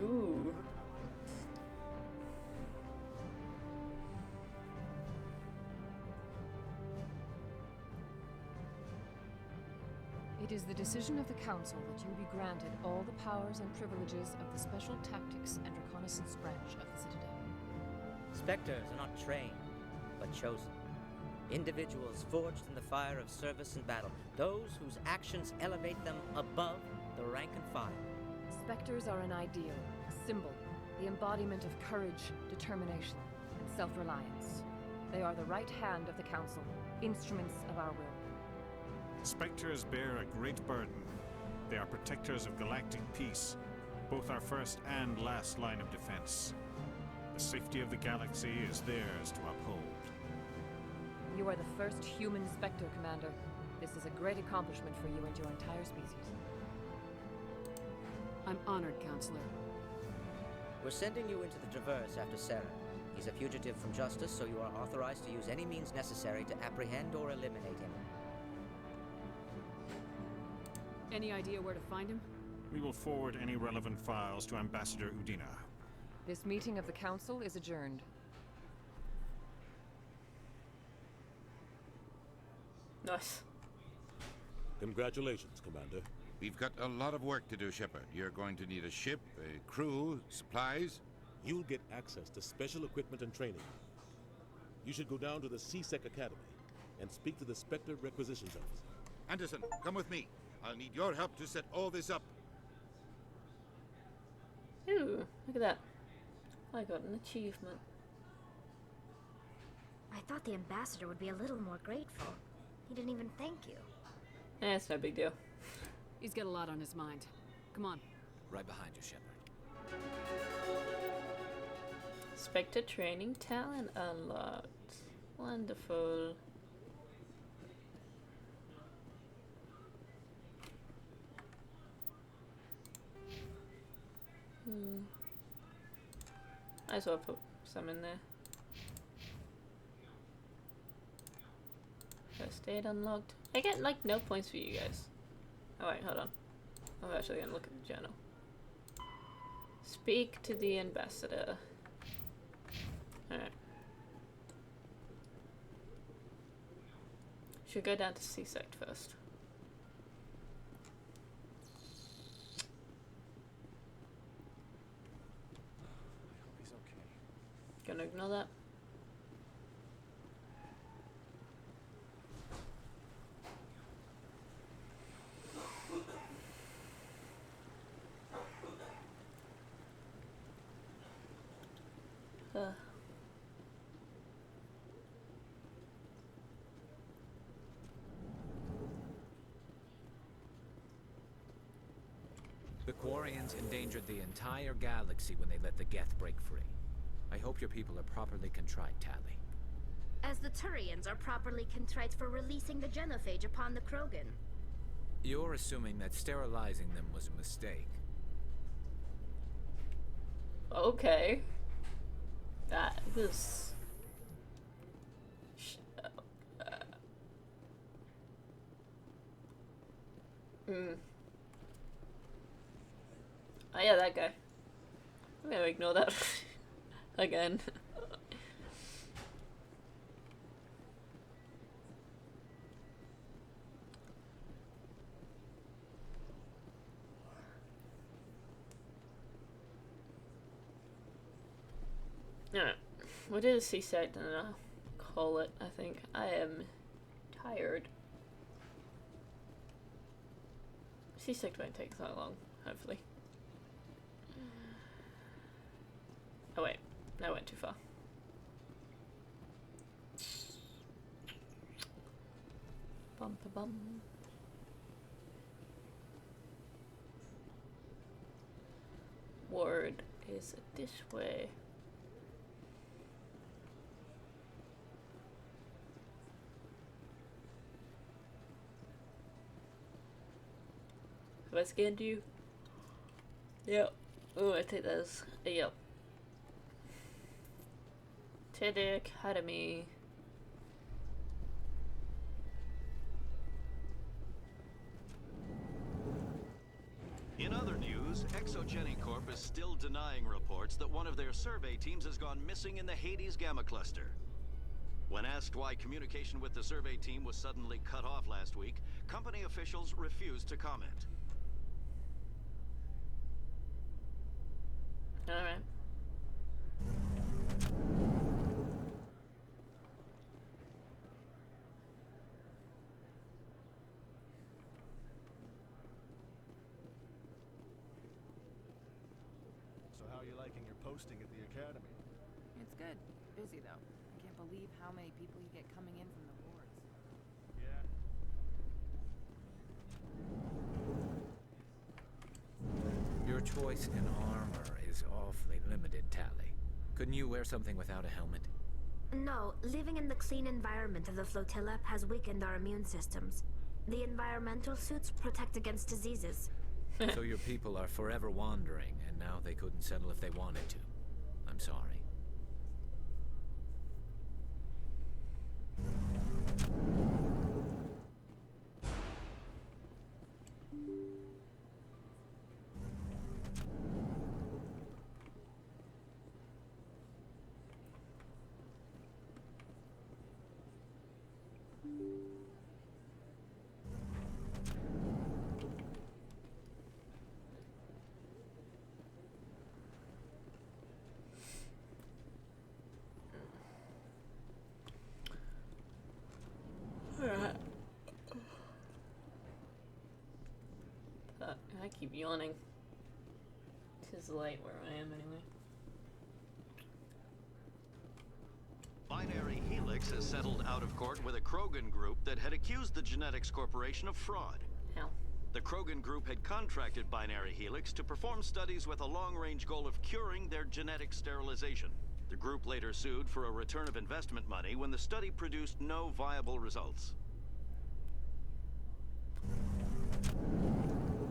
Ooh.
It is the decision of the Council that you be granted all the powers and privileges of the Special Tactics and Reconnaissance Branch of the Citadel.
Spectres are not trained, but chosen. Individuals forged in the fire of service and battle. Those whose actions elevate them above the rank and file.
Spectres are an ideal, a symbol, the embodiment of courage, determination, and self-reliance. They are the right hand of the Council, instruments of our will.
Spectres bear a great burden. They are protectors of galactic peace, both our first and last line of defense. The safety of the galaxy is theirs to uphold.
You are the first human Spectre, Commander. This is a great accomplishment for you and your entire species.
I'm honored, Counselor.
We're sending you into the Traverse after Saren. He's a fugitive from justice, so you are authorized to use any means necessary to apprehend or eliminate him.
Any idea where to find him?
We will forward any relevant files to Ambassador Udina.
This meeting of the Council is adjourned.
Nice.
Congratulations, Commander.
We've got a lot of work to do, Shepard. You're going to need a ship, a crew, supplies.
You'll get access to special equipment and training. You should go down to the CSEC Academy and speak to the Spectre Requisitions Officer.
Anderson, come with me. I'll need your help to set all this up.
Ooh, look at that. I got an achievement.
I thought the ambassador would be a little more grateful. He didn't even thank you.
It's no big deal.
He's got a lot on his mind. Come on.
Right behind you, Shepard.
Spectre training talent unlocked. Wonderful. I as well put some in there. First aid unlocked. I get like no points for you guys. Oh wait, hold on. I'm actually gonna look at the journal. Speak to the ambassador. Alright. Should go down to CSEC first.
He's okay.
Gonna ignore that.
The Quarians endangered the entire galaxy when they let the Geth break free. I hope your people are properly contrite, Tally.
As the Turians are properly contrite for releasing the genophage upon the Krogan.
You're assuming that sterilizing them was a mistake.
Okay. That was... Oh yeah, that guy. I'm gonna ignore that again. Alright, we did a C-sect and I'll call it, I think. I am tired. C-sect won't take that long, hopefully. Oh wait, I went too far. Bum ba bum. Word is this way. Have I scanned you? Yep. Oh, I think there's a yep. To the Academy.
In other news, Exogeny Corp is still denying reports that one of their survey teams has gone missing in the Hades Gamma Cluster. When asked why communication with the survey team was suddenly cut off last week, company officials refused to comment.
Alright.
So how are you liking your posting at the Academy?
It's good. Busy, though. I can't believe how many people you get coming in from the wards.
Yeah.
Your choice in armor is awfully limited, Tally. Couldn't you wear something without a helmet?
No, living in the clean environment of the flotilla has weakened our immune systems. The environmental suits protect against diseases.
So your people are forever wandering, and now they couldn't settle if they wanted to. I'm sorry.
Alright. I keep yawning. Tis late where I am anyway.
Binary Helix has settled out of court with a Krogan group that had accused the Genetics Corporation of fraud.
How?
The Krogan group had contracted Binary Helix to perform studies with a long-range goal of curing their genetic sterilization. The group later sued for a return of investment money when the study produced no viable results.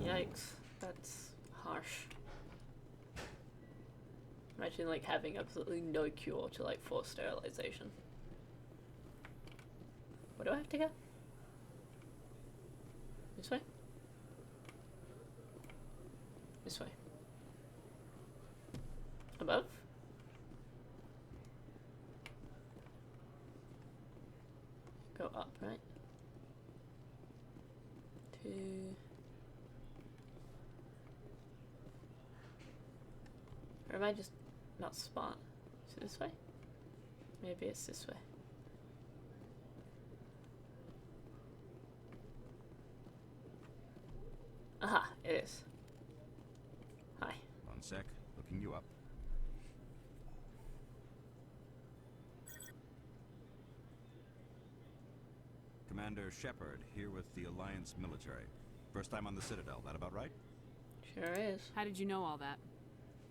Yikes, that's harsh. Imagine like having absolutely no cure to like forced sterilization. Where do I have to go? This way? This way. Above? Go up, right? To... Or am I just not smart? Is it this way? Maybe it's this way. Aha, it is. Hi.
One sec, looking you up. Commander Shepard, here with the Alliance military. First time on the Citadel, that about right?
Sure is.
How did you know all that?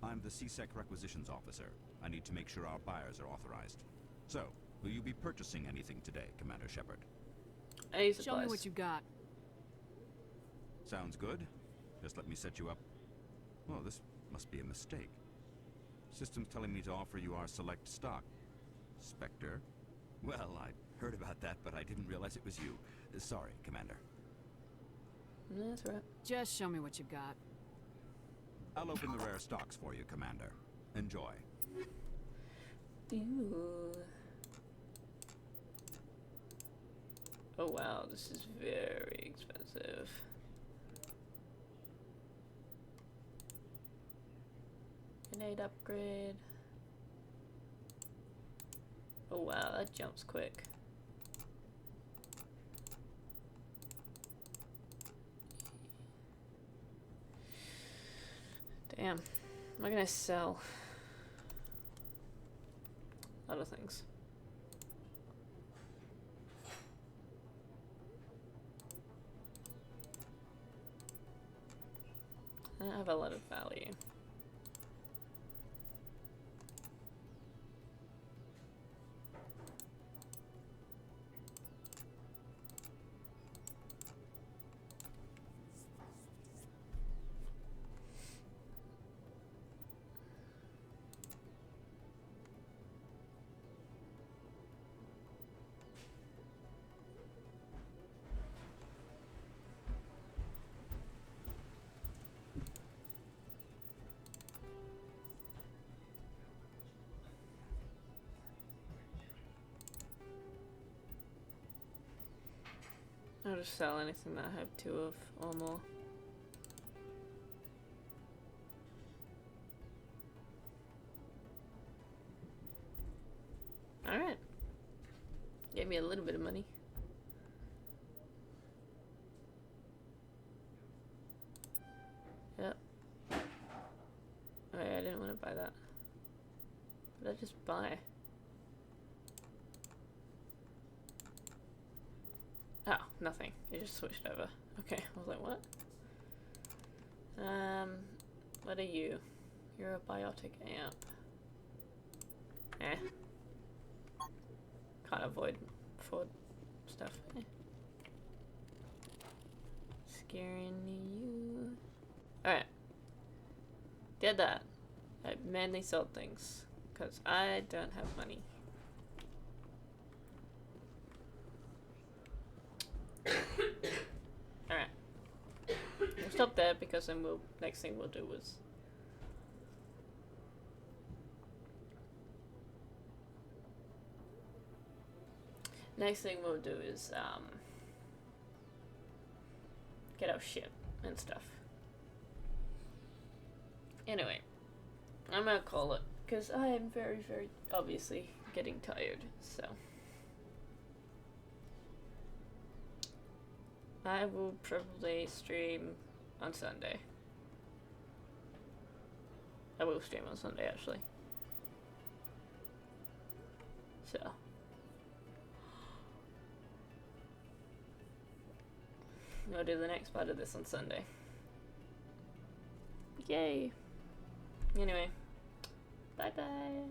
I'm the CSEC requisitions officer. I need to make sure our buyers are authorized. So, will you be purchasing anything today, Commander Shepard?
Show me what you got.
Sounds good. Just let me set you up. Oh, this must be a mistake. System's telling me to offer you our select stock. Spectre? Well, I heard about that, but I didn't realize it was you. Sorry, Commander.
That's right.
Just show me what you got.
I'll open the rare stocks for you, Commander. Enjoy.
Ew. Oh wow, this is very expensive. Grenade upgrade. Oh wow, that jumps quick. Damn. Am I gonna sell other things? I don't have a lot of value. I'll just sell anything that I have 2 of or more. Alright. Gave me a little bit of money. Yep. Oh yeah, I didn't want to buy that. What did I just buy? Oh, nothing. It just switched over. Okay, I was like, what? What are you? You're a biotic amp. Eh. Can't avoid Ford stuff. Eh. Scaring you. Alright. Did that. I mainly sold things. Because I don't have money. Alright. We'll stop there because then next thing we'll do is get our ship and stuff. Anyway, I'm gonna call it because I am very, very obviously getting tired, so I will probably stream on Sunday. I will stream on Sunday, actually. So. I'll do the next part of this on Sunday. Yay! Anyway. Bye-bye.